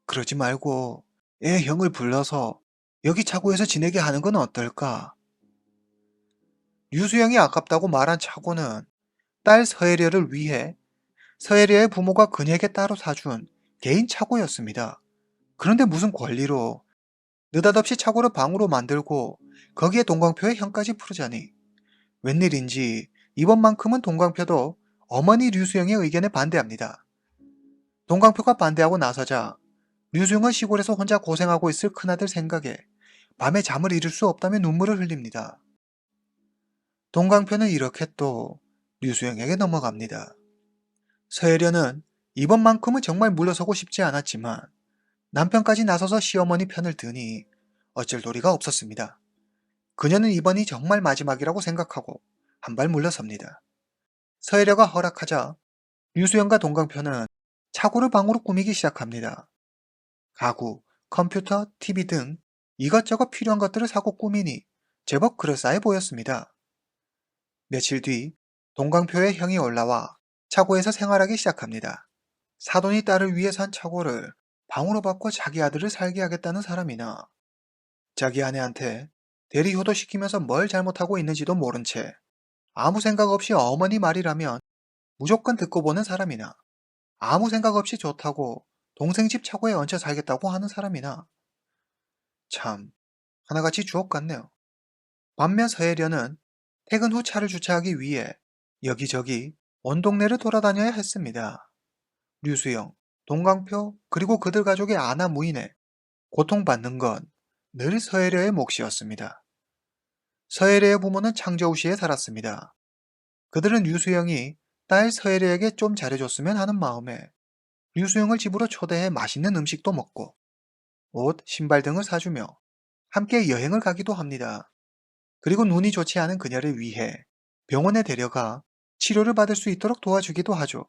그러지 말고 애 형을 불러서 여기 차고에서 지내게 하는 건 어떨까? 류수영이 아깝다고 말한 차고는 딸 서혜려를 위해 서혜려의 부모가 그녀에게 따로 사준 개인 차고였습니다. 그런데 무슨 권리로 느닷없이 차고를 방으로 만들고 거기에 동광표의 형까지 풀자니 웬일인지 이번만큼은 동광표도 어머니 류수영의 의견에 반대합니다. 동광표가 반대하고 나서자 류수영은 시골에서 혼자 고생하고 있을 큰아들 생각에 밤에 잠을 이룰 수 없다며 눈물을 흘립니다. 동광표는 이렇게 또 류수영에게 넘어갑니다. 서혜려는 이번만큼은 정말 물러서고 싶지 않았지만 남편까지 나서서 시어머니 편을 드니 어쩔 도리가 없었습니다. 그녀는 이번이 정말 마지막이라고 생각하고 한 발 물러섭니다. 서혜려가 허락하자 류수영과 동광표는 차고를 방으로 꾸미기 시작합니다. 가구, 컴퓨터, TV 등 이것저것 필요한 것들을 사고 꾸미니 제법 그럴싸해 보였습니다. 며칠 뒤 동광표의 형이 올라와 차고에서 생활하기 시작합니다. 사돈이 딸을 위해 산 차고를 방으로 바꿔 자기 아들을 살게 하겠다는 사람이나 자기 아내한테 대리 효도시키면서 뭘 잘못하고 있는지도 모른 채 아무 생각 없이 어머니 말이라면 무조건 듣고 보는 사람이나 아무 생각 없이 좋다고 동생 집 차고에 얹혀 살겠다고 하는 사람이나 참 하나같이 주옥 같네요. 반면 서혜련은 퇴근 후 차를 주차하기 위해 여기저기 온 동네를 돌아다녀야 했습니다. 류수영, 동광표 그리고 그들 가족의 아나무인에 고통받는 건 늘 서혜려의 몫이었습니다. 서혜려의 부모는 창저우시에 살았습니다. 그들은 류수영이 딸 서혜려에게 좀 잘해줬으면 하는 마음에 류수영을 집으로 초대해 맛있는 음식도 먹고 옷, 신발 등을 사주며 함께 여행을 가기도 합니다. 그리고 눈이 좋지 않은 그녀를 위해 병원에 데려가 치료를 받을 수 있도록 도와주기도 하죠.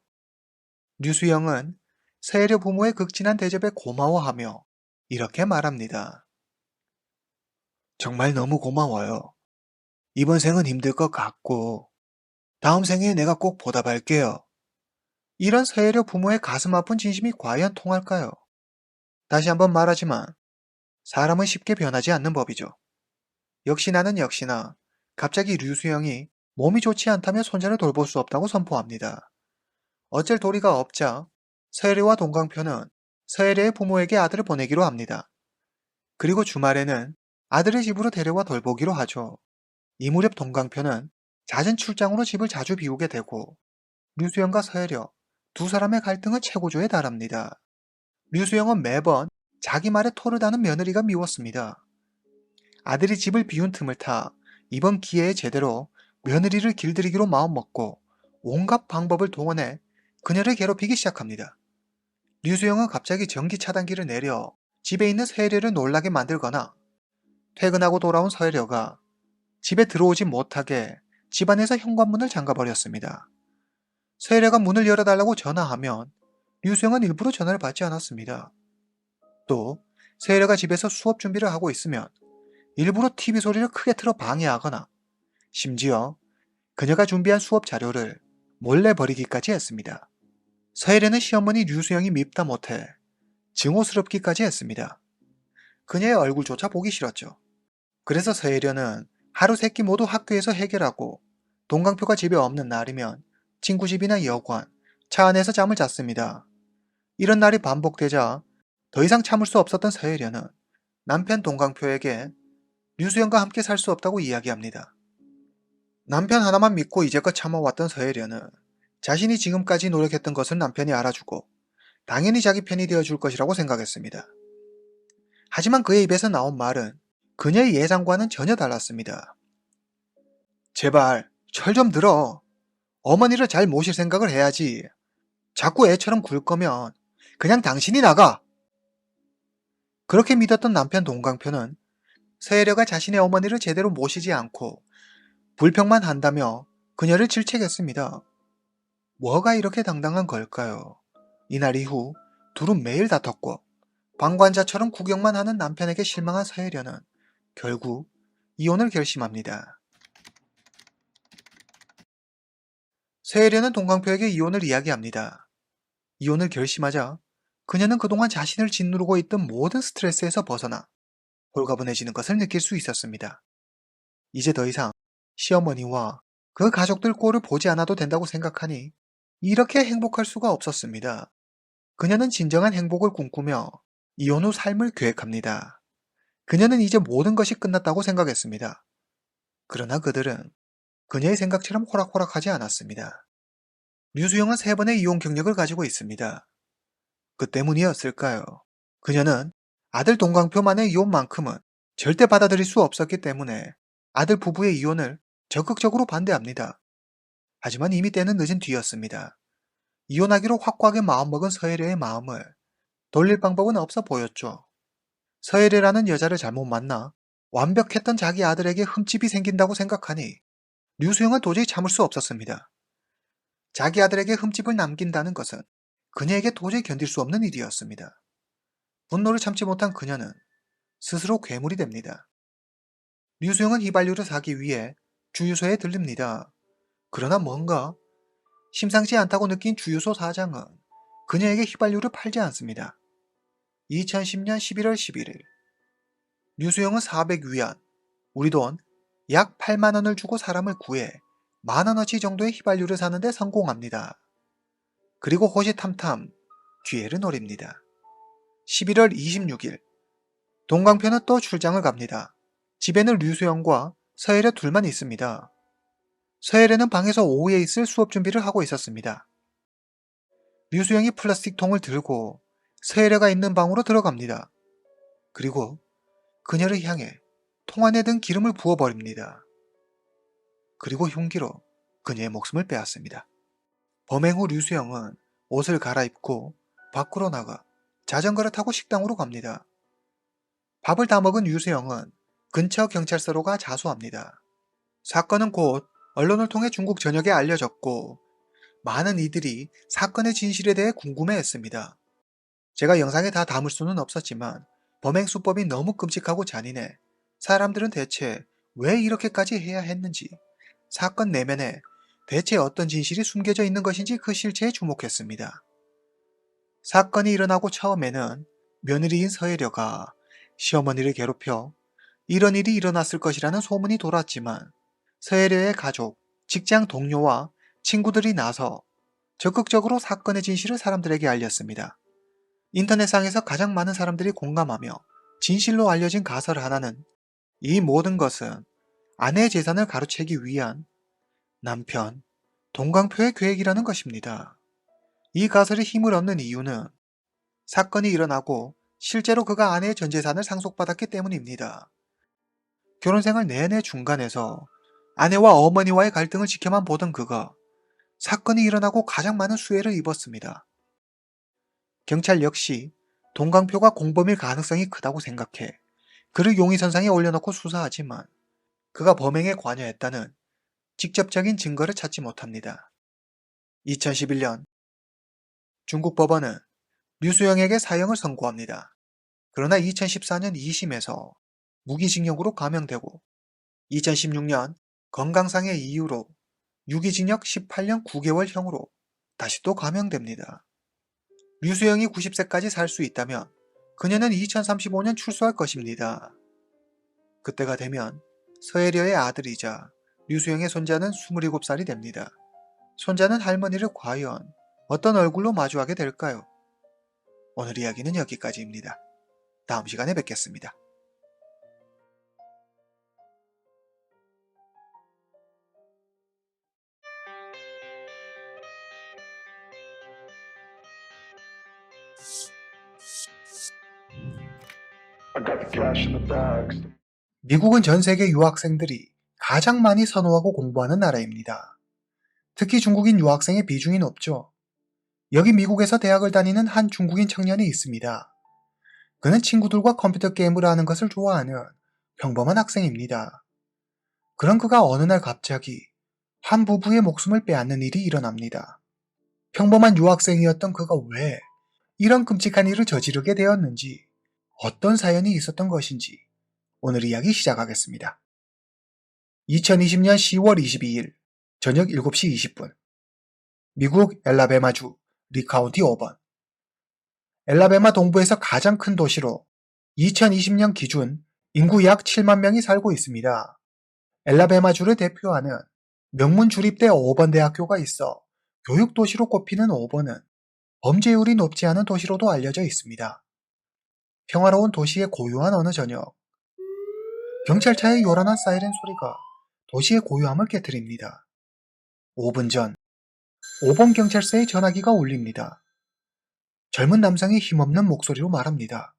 류수영은 서혜려 부모의 극진한 대접에 고마워하며 이렇게 말합니다. 정말 너무 고마워요. 이번 생은 힘들 것 같고 다음 생에 내가 꼭 보답할게요. 이런 서혜려 부모의 가슴 아픈 진심이 과연 통할까요? 다시 한번 말하지만 사람은 쉽게 변하지 않는 법이죠. 역시나 갑자기 류수영이 몸이 좋지 않다며 손자를 돌볼 수 없다고 선포합니다. 어쩔 도리가 없자 서혜려와 동광표는 서혜려의 부모에게 아들을 보내기로 합니다. 그리고 주말에는 아들의 집으로 데려와 돌보기로 하죠. 이 무렵 동광표는 잦은 출장으로 집을 자주 비우게 되고 류수영과 서혜려 두 사람의 갈등은 최고조에 달합니다. 류수영은 매번 자기 말에 토를 다는 며느리가 미웠습니다. 아들이 집을 비운 틈을 타 이번 기회에 제대로 며느리를 길들이기로 마음먹고 온갖 방법을 동원해 그녀를 괴롭히기 시작합니다. 류수영은 갑자기 전기 차단기를 내려 집에 있는 서혜려를 놀라게 만들거나 퇴근하고 돌아온 서혜려가 집에 들어오지 못하게 집안에서 현관문을 잠가버렸습니다. 서혜려가 문을 열어달라고 전화하면 류수영은 일부러 전화를 받지 않았습니다. 또 서혜려가 집에서 수업 준비를 하고 있으면 일부러 TV 소리를 크게 틀어 방해하거나 심지어 그녀가 준비한 수업 자료를 몰래 버리기까지 했습니다. 서혜려는 시어머니 류수영이 밉다 못해 증오스럽기까지 했습니다. 그녀의 얼굴조차 보기 싫었죠. 그래서 서혜려는 하루 세끼 모두 학교에서 해결하고 동광표가 집에 없는 날이면 친구 집이나 여관, 차 안에서 잠을 잤습니다. 이런 날이 반복되자 더 이상 참을 수 없었던 서혜려는 남편 동광표에게 류수영과 함께 살 수 없다고 이야기합니다. 남편 하나만 믿고 이제껏 참아왔던 서혜려는 자신이 지금까지 노력했던 것을 남편이 알아주고 당연히 자기 편이 되어줄 것이라고 생각했습니다. 하지만 그의 입에서 나온 말은 그녀의 예상과는 전혀 달랐습니다. 제발 철 좀 들어. 어머니를 잘 모실 생각을 해야지. 자꾸 애처럼 굴 거면 그냥 당신이 나가. 그렇게 믿었던 남편 동광표는 서혜려가 자신의 어머니를 제대로 모시지 않고 불평만 한다며 그녀를 질책했습니다. 뭐가 이렇게 당당한 걸까요? 이날 이후 둘은 매일 다퉜고 방관자처럼 구경만 하는 남편에게 실망한 서혜려는 결국 이혼을 결심합니다. 서혜려는 동광표에게 이혼을 이야기합니다. 이혼을 결심하자 그녀는 그동안 자신을 짓누르고 있던 모든 스트레스에서 벗어나 홀가분해지는 것을 느낄 수 있었습니다. 이제 더 이상 시어머니와 그 가족들 꼴을 보지 않아도 된다고 생각하니 이렇게 행복할 수가 없었습니다. 그녀는 진정한 행복을 꿈꾸며 이혼 후 삶을 계획합니다. 그녀는 이제 모든 것이 끝났다고 생각했습니다. 그러나 그들은 그녀의 생각처럼 호락호락하지 않았습니다. 류수영은 3번의 이혼 경력을 가지고 있습니다. 그 때문이었을까요? 그녀는 아들 동광표만의 이혼만큼은 절대 받아들일 수 없었기 때문에 아들 부부의 이혼을 적극적으로 반대합니다. 하지만 이미 때는 늦은 뒤였습니다. 이혼하기로 확고하게 마음먹은 서혜려의 마음을 돌릴 방법은 없어 보였죠. 서혜려라는 여자를 잘못 만나 완벽했던 자기 아들에게 흠집이 생긴다고 생각하니 류수영은 도저히 참을 수 없었습니다. 자기 아들에게 흠집을 남긴다는 것은 그녀에게 도저히 견딜 수 없는 일이었습니다. 분노를 참지 못한 그녀는 스스로 괴물이 됩니다. 류수영은 휘발유를 사기 위해 주유소에 들립니다. 그러나 뭔가 심상치 않다고 느낀 주유소 사장은 그녀에게 휘발유를 팔지 않습니다. 2010년 11월 11일 류수영은 400위안, 우리 돈 약 8만 원을 주고 사람을 구해 만 원어치 정도의 휘발유를 사는데 성공합니다. 그리고 호시탐탐 기회를 노립니다. 11월 26일 동강표는 또 출장을 갑니다. 집에는 류수영과 서혜려 둘만 있습니다. 서혜려는 방에서 오후에 있을 수업 준비를 하고 있었습니다. 류수영이 플라스틱 통을 들고 서혜려가 있는 방으로 들어갑니다. 그리고 그녀를 향해 통 안에 든 기름을 부어버립니다. 그리고 흉기로 그녀의 목숨을 빼앗습니다. 범행 후 류수영은 옷을 갈아입고 밖으로 나가 자전거를 타고 식당으로 갑니다. 밥을 다 먹은 류수영은 근처 경찰서로 가 자수합니다. 사건은 곧 언론을 통해 중국 전역에 알려졌고 많은 이들이 사건의 진실에 대해 궁금해했습니다. 제가 영상에 다 담을 수는 없었지만 범행 수법이 너무 끔찍하고 잔인해 사람들은 대체 왜 이렇게까지 해야 했는지, 사건 내면에 대체 어떤 진실이 숨겨져 있는 것인지 그 실체에 주목했습니다. 사건이 일어나고 처음에는 며느리인 서혜려가 시어머니를 괴롭혀 이런 일이 일어났을 것이라는 소문이 돌았지만 서혜려의 가족, 직장 동료와 친구들이 나서 적극적으로 사건의 진실을 사람들에게 알렸습니다. 인터넷상에서 가장 많은 사람들이 공감하며 진실로 알려진 가설 하나는 이 모든 것은 아내의 재산을 가로채기 위한 남편 동강표의 계획이라는 것입니다. 이 가설이 힘을 얻는 이유는 사건이 일어나고 실제로 그가 아내의 전 재산을 상속받았기 때문입니다. 결혼생활 내내 중간에서 아내와 어머니와의 갈등을 지켜만 보던 그가 사건이 일어나고 가장 많은 수혜를 입었습니다. 경찰 역시 동강표가 공범일 가능성이 크다고 생각해 그를 용의선상에 올려놓고 수사하지만 그가 범행에 관여했다는 직접적인 증거를 찾지 못합니다. 2011년 중국 법원은 류수영에게 사형을 선고합니다. 그러나 2014년 2심에서 무기징역으로 감형되고 2016년 건강상의 이유로 유기징역 18년 9개월형으로 다시 또 감형됩니다. 류수영이 90세까지 살 수 있다면 그녀는 2035년 출소할 것입니다. 그때가 되면 서혜려의 아들이자 류수영의 손자는 27살이 됩니다. 손자는 할머니를 과연 어떤 얼굴로 마주하게 될까요? 오늘 이야기는 여기까지입니다. 다음 시간에 뵙겠습니다. I got the cash in the bags. 미국은 전 세계 유학생들이 가장 많이 선호하고 공부하는 나라입니다. 특히 중국인 유학생의 비중이 높죠. 여기 미국에서 대학을 다니는 한 중국인 청년이 있습니다. 그는 친구들과 컴퓨터 게임을 하는 것을 좋아하는 평범한 학생입니다. 그런 그가 어느 날 갑자기 한 부부의 목숨을 빼앗는 일이 일어납니다. 평범한 유학생이었던 그가 왜 이런 끔찍한 일을 저지르게 되었는지, 어떤 사연이 있었던 것인지 오늘 이야기 시작하겠습니다. 2020년 10월 22일 저녁 7시 20분 미국 엘라베마주 리카운티 5번 엘라베마 동부에서 가장 큰 도시로 2020년 기준 인구 약 7만 명이 살고 있습니다. 엘라베마주를 대표하는 명문 주립대 5번 대학교가 있어 교육도시로 꼽히는 5번은 범죄율이 높지 않은 도시로도 알려져 있습니다. 평화로운 도시의 고요한 어느 저녁, 경찰차의 요란한 사이렌 소리가 도시의 고요함을 깨트립니다. 5분 전, 5번 경찰서의 전화기가 울립니다. 젊은 남성이 힘없는 목소리로 말합니다.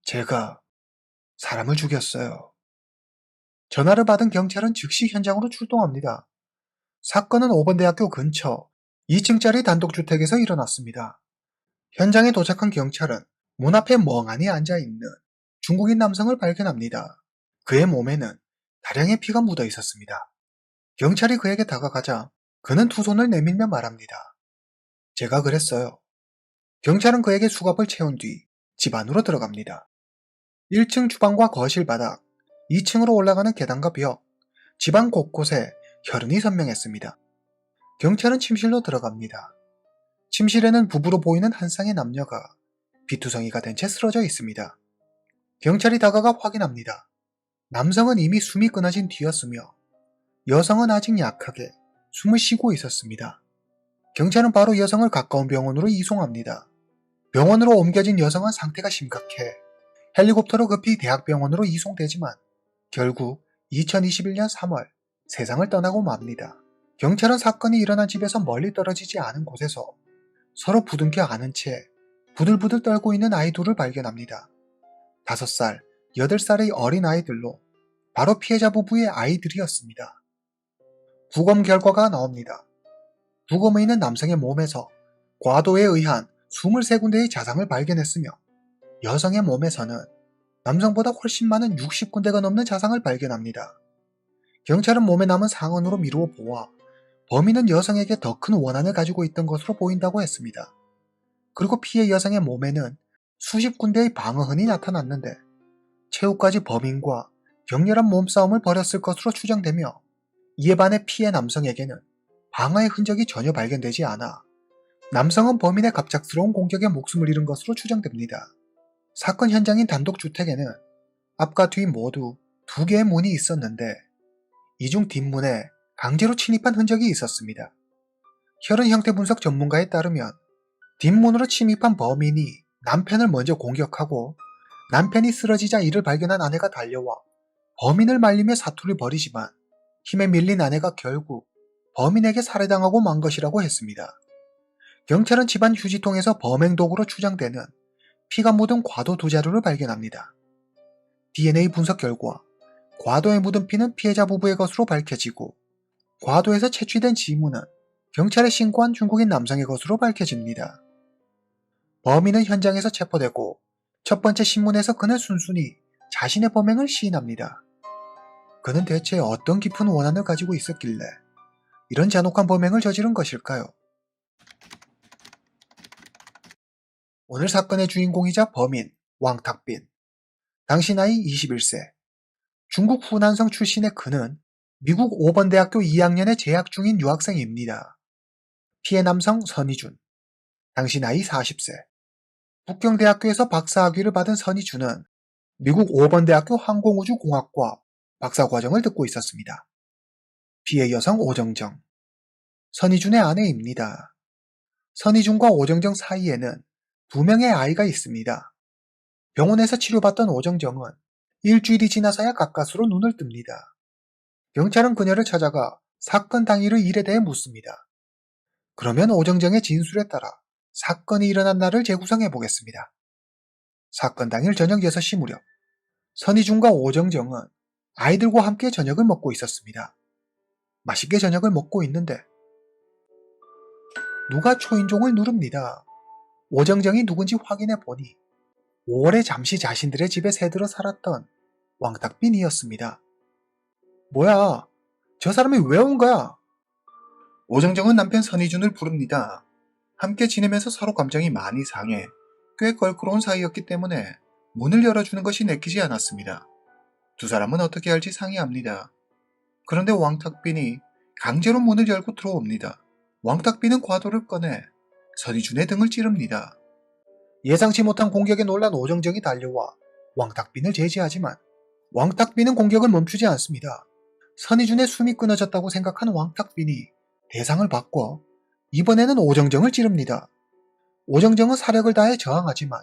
제가 사람을 죽였어요. 전화를 받은 경찰은 즉시 현장으로 출동합니다. 사건은 5번 대학교 근처 2층짜리 단독주택에서 일어났습니다. 현장에 도착한 경찰은 문 앞에 멍하니 앉아있는 중국인 남성을 발견합니다. 그의 몸에는 다량의 피가 묻어 있었습니다. 경찰이 그에게 다가가자 그는 두 손을 내밀며 말합니다. 제가 그랬어요. 경찰은 그에게 수갑을 채운 뒤 집 안으로 들어갑니다. 1층 주방과 거실 바닥, 2층으로 올라가는 계단과 벽, 집안 곳곳에 혈흔이 선명했습니다. 경찰은 침실로 들어갑니다. 침실에는 부부로 보이는 한 쌍의 남녀가 비투성이가 된 채 쓰러져 있습니다. 경찰이 다가가 확인합니다. 남성은 이미 숨이 끊어진 뒤였으며 여성은 아직 약하게 숨을 쉬고 있었습니다. 경찰은 바로 여성을 가까운 병원으로 이송합니다. 병원으로 옮겨진 여성은 상태가 심각해 헬리콥터로 급히 대학병원으로 이송되지만 결국 2021년 3월 세상을 떠나고 맙니다. 경찰은 사건이 일어난 집에서 멀리 떨어지지 않은 곳에서 서로 부둥켜 안은 채 부들부들 떨고 있는 아이 둘을 발견합니다. 5살, 8살의 어린 아이들로 바로 피해자 부부의 아이들이었습니다. 부검 결과가 나옵니다. 부검의는 남성의 몸에서 과도에 의한 23군데의 자상을 발견했으며 여성의 몸에서는 남성보다 훨씬 많은 60군데가 넘는 자상을 발견합니다. 경찰은 몸에 남은 상흔으로 미루어 보아 범인은 여성에게 더 큰 원한을 가지고 있던 것으로 보인다고 했습니다. 그리고 피해 여성의 몸에는 수십 군데의 방어흔이 나타났는데 최후까지 범인과 격렬한 몸싸움을 벌였을 것으로 추정되며 이에 반해 피해 남성에게는 방어의 흔적이 전혀 발견되지 않아 남성은 범인의 갑작스러운 공격에 목숨을 잃은 것으로 추정됩니다. 사건 현장인 단독주택에는 앞과 뒤 모두 2개의 문이 있었는데 이 중 뒷문에 강제로 침입한 흔적이 있었습니다. 혈흔 형태 분석 전문가에 따르면 뒷문으로 침입한 범인이 남편을 먼저 공격하고 남편이 쓰러지자 이를 발견한 아내가 달려와 범인을 말리며 사투를 벌이지만 힘에 밀린 아내가 결국 범인에게 살해당하고 만 것이라고 했습니다. 경찰은 집안 휴지통에서 범행 도구로 추정되는 피가 묻은 과도 2자루를 발견합니다. DNA 분석 결과 과도에 묻은 피는 피해자 부부의 것으로 밝혀지고 과도에서 채취된 지문은 경찰에 신고한 중국인 남성의 것으로 밝혀집니다. 범인은 현장에서 체포되고 첫 번째 신문에서 그는 순순히 자신의 범행을 시인합니다. 그는 대체 어떤 깊은 원한을 가지고 있었길래 이런 잔혹한 범행을 저지른 것일까요? 오늘 사건의 주인공이자 범인 왕탁빈. 당시 나이 21세. 중국 후난성 출신의 그는 미국 5번 대학교 2학년에 재학 중인 유학생입니다. 피해 남성 선희준. 당시 나이 40세. 북경대학교에서 박사학위를 받은 선희준은 미국 5번 대학교 항공우주공학과 박사과정을 듣고 있었습니다. 피해 여성 오정정. 선희준의 아내입니다. 선희준과 오정정 사이에는 2명의 아이가 있습니다. 병원에서 치료받던 오정정은 일주일이 지나서야 가까스로 눈을 뜹니다. 경찰은 그녀를 찾아가 사건 당일의 일에 대해 묻습니다. 그러면 오정정의 진술에 따라 사건이 일어난 날을 재구성해 보겠습니다. 사건 당일 저녁 6시 무렵 선희준과 오정정은 아이들과 함께 저녁을 먹고 있었습니다. 맛있게 저녁을 먹고 있는데 누가 초인종을 누릅니다. 오정정이 누군지 확인해 보니 5월에 잠시 자신들의 집에 새들어 살았던 왕탁빈이었습니다. 뭐야, 저 사람이 왜 온 거야? 오정정은 남편 선희준을 부릅니다. 함께 지내면서 서로 감정이 많이 상해 꽤 껄끄러운 사이였기 때문에 문을 열어주는 것이 내키지 않았습니다. 두 사람은 어떻게 할지 상의합니다. 그런데 왕탁빈이 강제로 문을 열고 들어옵니다. 왕탁빈은 과도를 꺼내 선희준의 등을 찌릅니다. 예상치 못한 공격에 놀란 오정정이 달려와 왕탁빈을 제지하지만 왕탁빈은 공격을 멈추지 않습니다. 선희준의 숨이 끊어졌다고 생각한 왕탁빈이 대상을 바꿔 이번에는 오정정을 찌릅니다. 오정정은 사력을 다해 저항하지만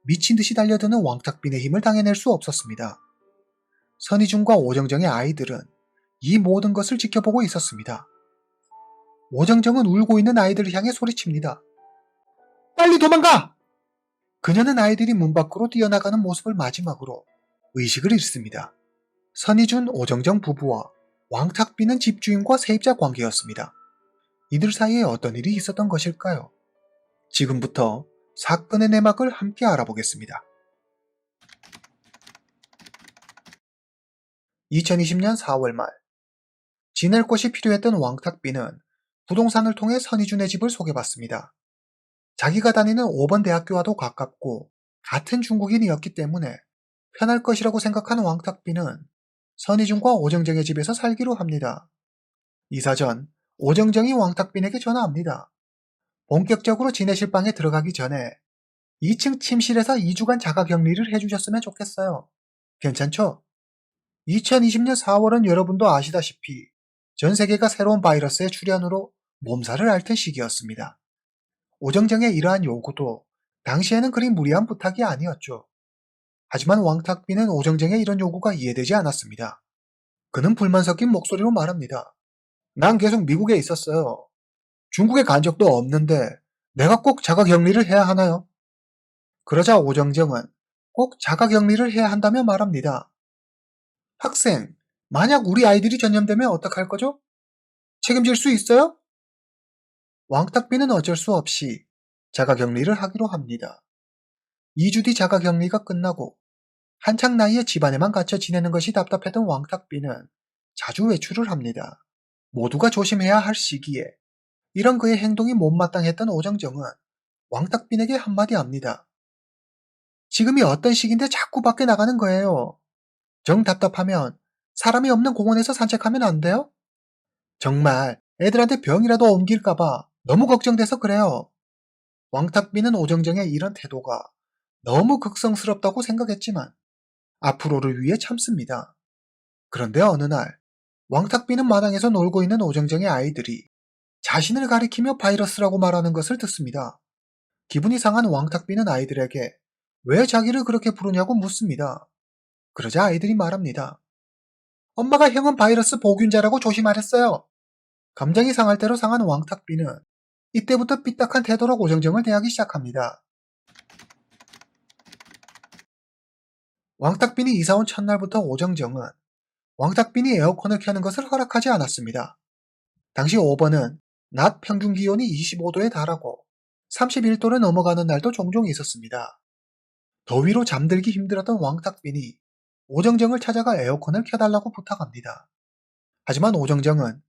미친 듯이 달려드는 왕탁빈의 힘을 당해낼 수 없었습니다. 선희준과 오정정의 아이들은 이 모든 것을 지켜보고 있었습니다. 오정정은 울고 있는 아이들을 향해 소리칩니다. 빨리 도망가! 그녀는 아이들이 문 밖으로 뛰어나가는 모습을 마지막으로 의식을 잃습니다. 선희준, 오정정 부부와 왕탁빈은 집주인과 세입자 관계였습니다. 이들 사이에 어떤 일이 있었던 것일까요? 지금부터 사건의 내막을 함께 알아보겠습니다. 2020년 4월 말, 지낼 곳이 필요했던 왕탁빈은 부동산을 통해 선희준의 집을 소개받습니다. 자기가 다니는 5번 대학교와도 가깝고 같은 중국인이었기 때문에 편할 것이라고 생각한 왕탁비는 선희준과 오정정의 집에서 살기로 합니다. 이사 전 오정정이 왕탁빈에게 전화합니다. 본격적으로 지내실 방에 들어가기 전에 2층 침실에서 2주간 자가격리를 해주셨으면 좋겠어요. 괜찮죠? 2020년 4월은 여러분도 아시다시피 전 세계가 새로운 바이러스의 출현으로 몸살을 앓던 시기였습니다. 오정정의 이러한 요구도 당시에는 그리 무리한 부탁이 아니었죠. 하지만 왕탁비는 오정정의 이런 요구가 이해되지 않았습니다. 그는 불만 섞인 목소리로 말합니다. 난 계속 미국에 있었어요. 중국에 간 적도 없는데 내가 꼭 자가격리를 해야 하나요? 그러자 오정정은 꼭 자가격리를 해야 한다며 말합니다. 학생, 만약 우리 아이들이 전염되면 어떡할 거죠? 책임질 수 있어요? 왕탁비는 어쩔 수 없이 자가격리를 하기로 합니다. 2주 뒤 자가격리가 끝나고 한창 나이에 집안에만 갇혀 지내는 것이 답답했던 왕탁비는 자주 외출을 합니다. 모두가 조심해야 할 시기에 이런 그의 행동이 못마땅했던 오정정은 왕탁빈에게 한마디 합니다. 지금이 어떤 시기인데 자꾸 밖에 나가는 거예요. 정 답답하면 사람이 없는 공원에서 산책하면 안 돼요? 정말 애들한테 병이라도 옮길까봐 너무 걱정돼서 그래요. 왕탁비는 오정정의 이런 태도가 너무 극성스럽다고 생각했지만 앞으로를 위해 참습니다. 그런데 어느 날 왕탁비는 마당에서 놀고 있는 오정정의 아이들이 자신을 가리키며 바이러스라고 말하는 것을 듣습니다. 기분이 상한 왕탁비는 아이들에게 왜 자기를 그렇게 부르냐고 묻습니다. 그러자 아이들이 말합니다. 엄마가 형은 바이러스 보균자라고 조심하랬어요. 감정이 상할 대로 상한 왕탁비는 이때부터 삐딱한 태도로 오정정을 대하기 시작합니다. 왕탁빈이 이사온 첫날부터 오정정은 왕탁빈이 에어컨을 켜는 것을 허락하지 않았습니다. 당시 5번은 낮 평균 기온이 25도에 달하고 31도를 넘어가는 날도 종종 있었습니다. 더위로 잠들기 힘들었던 왕탁빈이 오정정을 찾아가 에어컨을 켜달라고 부탁합니다. 하지만 오정정은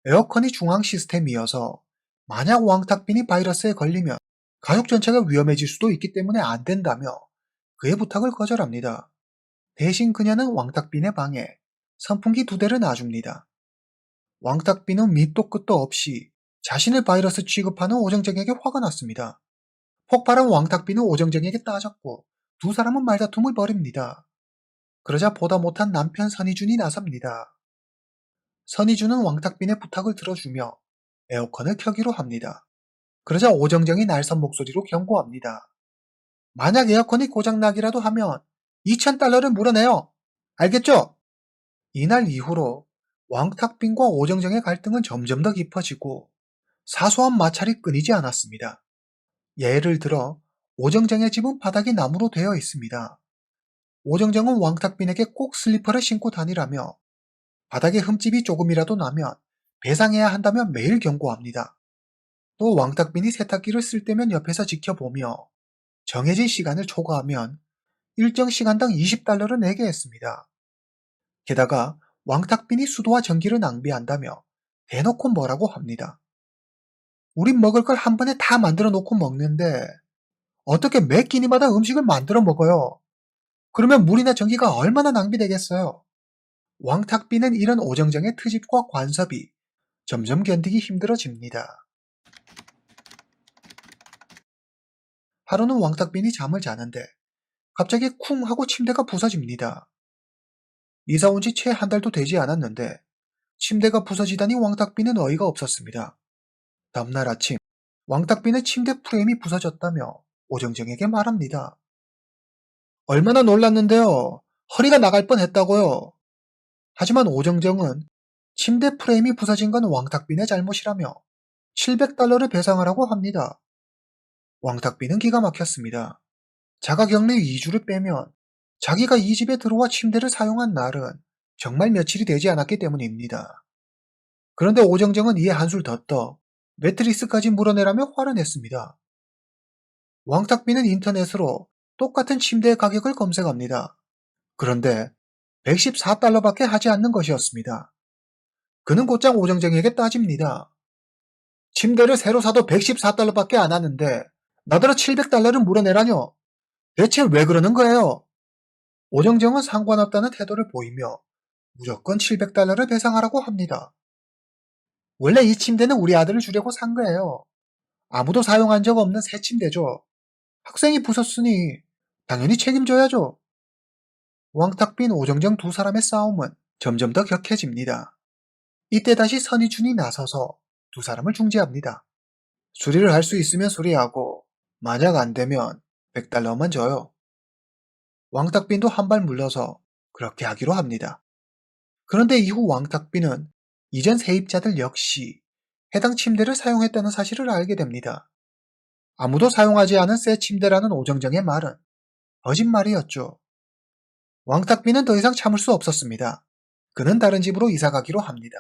에어컨이 중앙 시스템이어서 만약 왕탁빈이 바이러스에 걸리면 가족 전체가 위험해질 수도 있기 때문에 안 된다며 그의 부탁을 거절합니다. 대신 그녀는 왕탁빈의 방에 선풍기 2대를 놔줍니다. 왕탁빈은 밑도 끝도 없이 자신을 바이러스 취급하는 오정정에게 화가 났습니다. 폭발한 왕탁빈은 오정정에게 따졌고 두 사람은 말다툼을 벌입니다. 그러자 보다 못한 남편 선희준이 나섭니다. 선희준은 왕탁빈의 부탁을 들어주며 에어컨을 켜기로 합니다. 그러자 오정정이 날선 목소리로 경고합니다. 만약 에어컨이 고장나기라도 하면 2,000달러를 물어내요. 알겠죠? 이날 이후로 왕탁빈과 오정정의 갈등은 점점 더 깊어지고 사소한 마찰이 끊이지 않았습니다. 예를 들어 오정정의 집은 바닥이 나무로 되어 있습니다. 오정정은 왕탁빈에게 꼭 슬리퍼를 신고 다니라며 바닥에 흠집이 조금이라도 나면 배상해야 한다며 매일 경고합니다. 또 왕탁빈이 세탁기를 쓸 때면 옆에서 지켜보며 정해진 시간을 초과하면 일정 시간당 20달러를 내게 했습니다. 게다가 왕탁빈이 수도와 전기를 낭비한다며 대놓고 뭐라고 합니다. 우린 먹을 걸 한 번에 다 만들어 놓고 먹는데 어떻게 매 끼니마다 음식을 만들어 먹어요? 그러면 물이나 전기가 얼마나 낭비되겠어요? 왕탁비는 이런 오정정의 트집과 관섭이 점점 견디기 힘들어집니다. 하루는 왕탁빈이 잠을 자는데 갑자기 쿵 하고 침대가 부서집니다. 이사 온 지 채 한 달도 되지 않았는데 침대가 부서지다니 왕탁비는 어이가 없었습니다. 다음날 아침 왕탁비는 침대 프레임이 부서졌다며 오정정에게 말합니다. 얼마나 놀랐는데요. 허리가 나갈 뻔했다고요. 하지만 오정정은 침대 프레임이 부서진 건 왕탁빈의 잘못이라며 700달러를 배상하라고 합니다. 왕탁빈은 기가 막혔습니다. 자가격리 2주를 빼면 자기가 이 집에 들어와 침대를 사용한 날은 정말 며칠이 되지 않았기 때문입니다. 그런데 오정정은 이에 한술 더 떠 매트리스까지 물어내라며 화를 냈습니다. 왕탁빈은 인터넷으로 똑같은 침대의 가격을 검색합니다. 그런데 114달러밖에 하지 않는 것이었습니다. 그는 곧장 오정정에게 따집니다. 침대를 새로 사도 114달러밖에 안 하는데 나더러 700달러를 물어내라뇨. 대체 왜 그러는 거예요? 오정정은 상관없다는 태도를 보이며 무조건 700달러를 배상하라고 합니다. 원래 이 침대는 우리 아들을 주려고 산 거예요. 아무도 사용한 적 없는 새 침대죠. 학생이 부쉈으니 당연히 책임져야죠. 왕탁빈 오정정 두 사람의 싸움은 점점 더 격해집니다. 이때 다시 선희준이 나서서 두 사람을 중재합니다. 수리를 할 수 있으면 수리하고 만약 안 되면 100달러만 줘요. 왕탁빈도 한 발 물러서 그렇게 하기로 합니다. 그런데 이후 왕탁빈은 이전 세입자들 역시 해당 침대를 사용했다는 사실을 알게 됩니다. 아무도 사용하지 않은 새 침대라는 오정정의 말은 거짓말이었죠. 왕탁빈은 더 이상 참을 수 없었습니다. 그는 다른 집으로 이사가기로 합니다.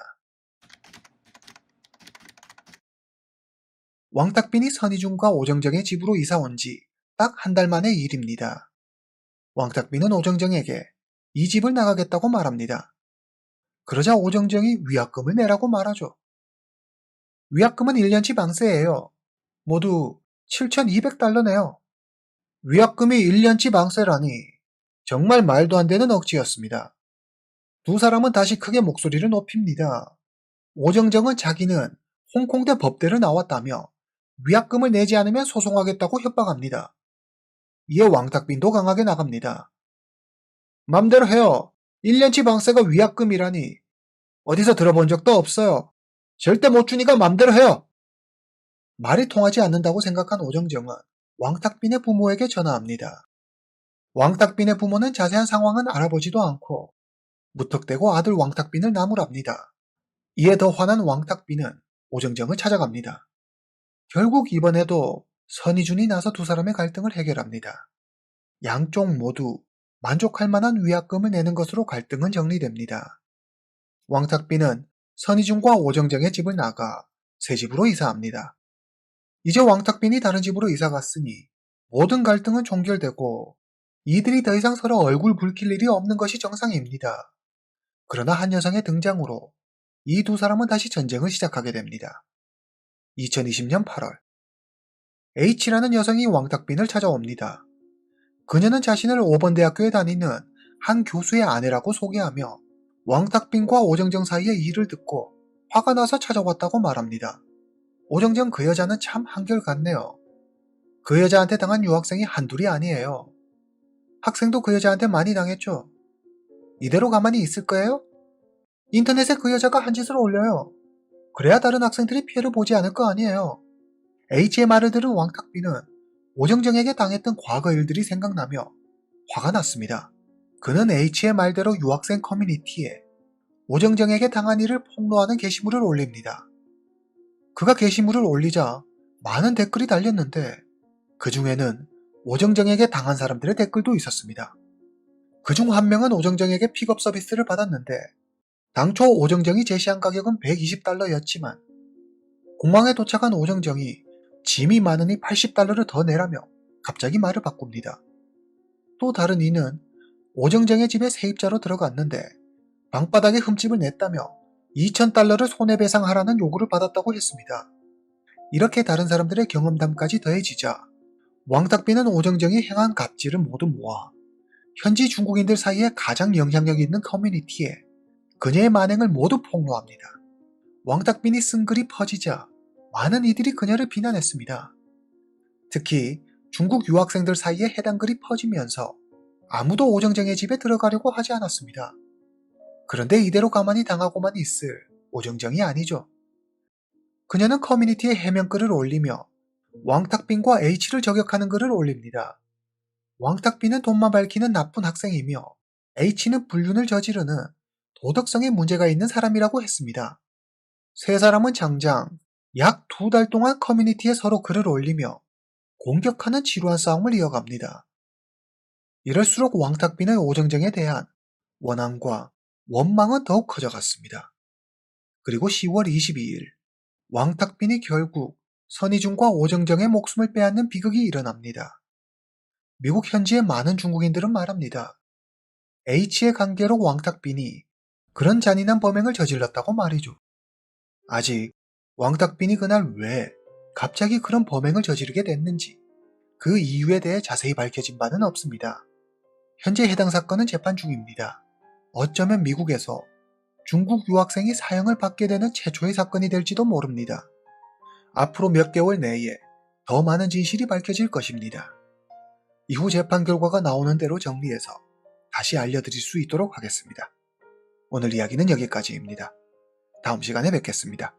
왕탁빈이 선희준과 오정정의 집으로 이사 온 지 딱 한 달 만의 일입니다. 왕탁빈은 오정정에게 이 집을 나가겠다고 말합니다. 그러자 오정정이 위약금을 내라고 말하죠. 위약금은 1년치 방세예요. 모두 7,200달러네요. 위약금이 1년치 방세라니 정말 말도 안 되는 억지였습니다. 두 사람은 다시 크게 목소리를 높입니다. 오정정은 자기는 홍콩대 법대를 나왔다며 위약금을 내지 않으면 소송하겠다고 협박합니다. 이에 왕탁빈도 강하게 나갑니다. 맘대로 해요. 1년치 방세가 위약금이라니 어디서 들어본 적도 없어요. 절대 못 주니까 맘대로 해요. 말이 통하지 않는다고 생각한 오정정은 왕탁빈의 부모에게 전화합니다. 왕탁빈의 부모는 자세한 상황은 알아보지도 않고 무턱대고 아들 왕탁빈을 나무랍니다. 이에 더 화난 왕탁빈은 오정정을 찾아갑니다. 결국 이번에도 선희준이 나서 두 사람의 갈등을 해결합니다. 양쪽 모두 만족할 만한 위약금을 내는 것으로 갈등은 정리됩니다. 왕탁빈은 선희준과 오정정의 집을 나가 새 집으로 이사합니다. 이제 왕탁빈이 다른 집으로 이사 갔으니 모든 갈등은 종결되고 이들이 더 이상 서로 얼굴 붉힐 일이 없는 것이 정상입니다. 그러나 한 여성의 등장으로 이 두 사람은 다시 전쟁을 시작하게 됩니다. 2020년 8월 H라는 여성이 왕탁빈을 찾아옵니다. 그녀는 자신을 5번 대학교에 다니는 한 교수의 아내라고 소개하며 왕탁빈과 오정정 사이의 일을 듣고 화가 나서 찾아왔다고 말합니다. 오정정 그 여자는 참 한결같네요. 그 여자한테 당한 유학생이 한둘이 아니에요. 학생도 그 여자한테 많이 당했죠. 이대로 가만히 있을 거예요? 인터넷에 그 여자가 한 짓을 올려요. 그래야 다른 학생들이 피해를 보지 않을 거 아니에요. H의 말을 들은 왕탁빈은 오정정에게 당했던 과거 일들이 생각나며 화가 났습니다. 그는 H의 말대로 유학생 커뮤니티에 오정정에게 당한 일을 폭로하는 게시물을 올립니다. 그가 게시물을 올리자 많은 댓글이 달렸는데 그 중에는 오정정에게 당한 사람들의 댓글도 있었습니다. 그중 한 명은 오정정에게 픽업 서비스를 받았는데 당초 오정정이 제시한 가격은 120달러였지만 공항에 도착한 오정정이 짐이 많으니 80달러를 더 내라며 갑자기 말을 바꿉니다. 또 다른 이는 오정정의 집에 세입자로 들어갔는데 방바닥에 흠집을 냈다며 2000달러를 손해배상하라는 요구를 받았다고 했습니다. 이렇게 다른 사람들의 경험담까지 더해지자 왕탁빈은 오정정이 행한 갑질을 모두 모아 현지 중국인들 사이에 가장 영향력 있는 커뮤니티에 그녀의 만행을 모두 폭로합니다. 왕탁빈이 쓴 글이 퍼지자 많은 이들이 그녀를 비난했습니다. 특히 중국 유학생들 사이에 해당 글이 퍼지면서 아무도 오정정의 집에 들어가려고 하지 않았습니다. 그런데 이대로 가만히 당하고만 있을 오정정이 아니죠. 그녀는 커뮤니티에 해명글을 올리며 왕탁빈과 H를 저격하는 글을 올립니다. 왕탁빈은 돈만 밝히는 나쁜 학생이며 H는 불륜을 저지르는 도덕성에 문제가 있는 사람이라고 했습니다. 세 사람은 장장 약 2달 동안 커뮤니티에 서로 글을 올리며 공격하는 지루한 싸움을 이어갑니다. 이럴수록 왕탁빈의 오정정에 대한 원한과 원망은 더욱 커져갔습니다. 그리고 10월 22일 왕탁빈이 결국 선희준과 오정정의 목숨을 빼앗는 비극이 일어납니다. 미국 현지의 많은 중국인들은 말합니다. H의 관계로 왕탁빈이 그런 잔인한 범행을 저질렀다고 말이죠. 아직 왕탁빈이 그날 왜 갑자기 그런 범행을 저지르게 됐는지 그 이유에 대해 자세히 밝혀진 바는 없습니다. 현재 해당 사건은 재판 중입니다. 어쩌면 미국에서 중국 유학생이 사형을 받게 되는 최초의 사건이 될지도 모릅니다. 앞으로 몇 개월 내에 더 많은 진실이 밝혀질 것입니다. 이후 재판 결과가 나오는 대로 정리해서 다시 알려드릴 수 있도록 하겠습니다. 오늘 이야기는 여기까지입니다. 다음 시간에 뵙겠습니다.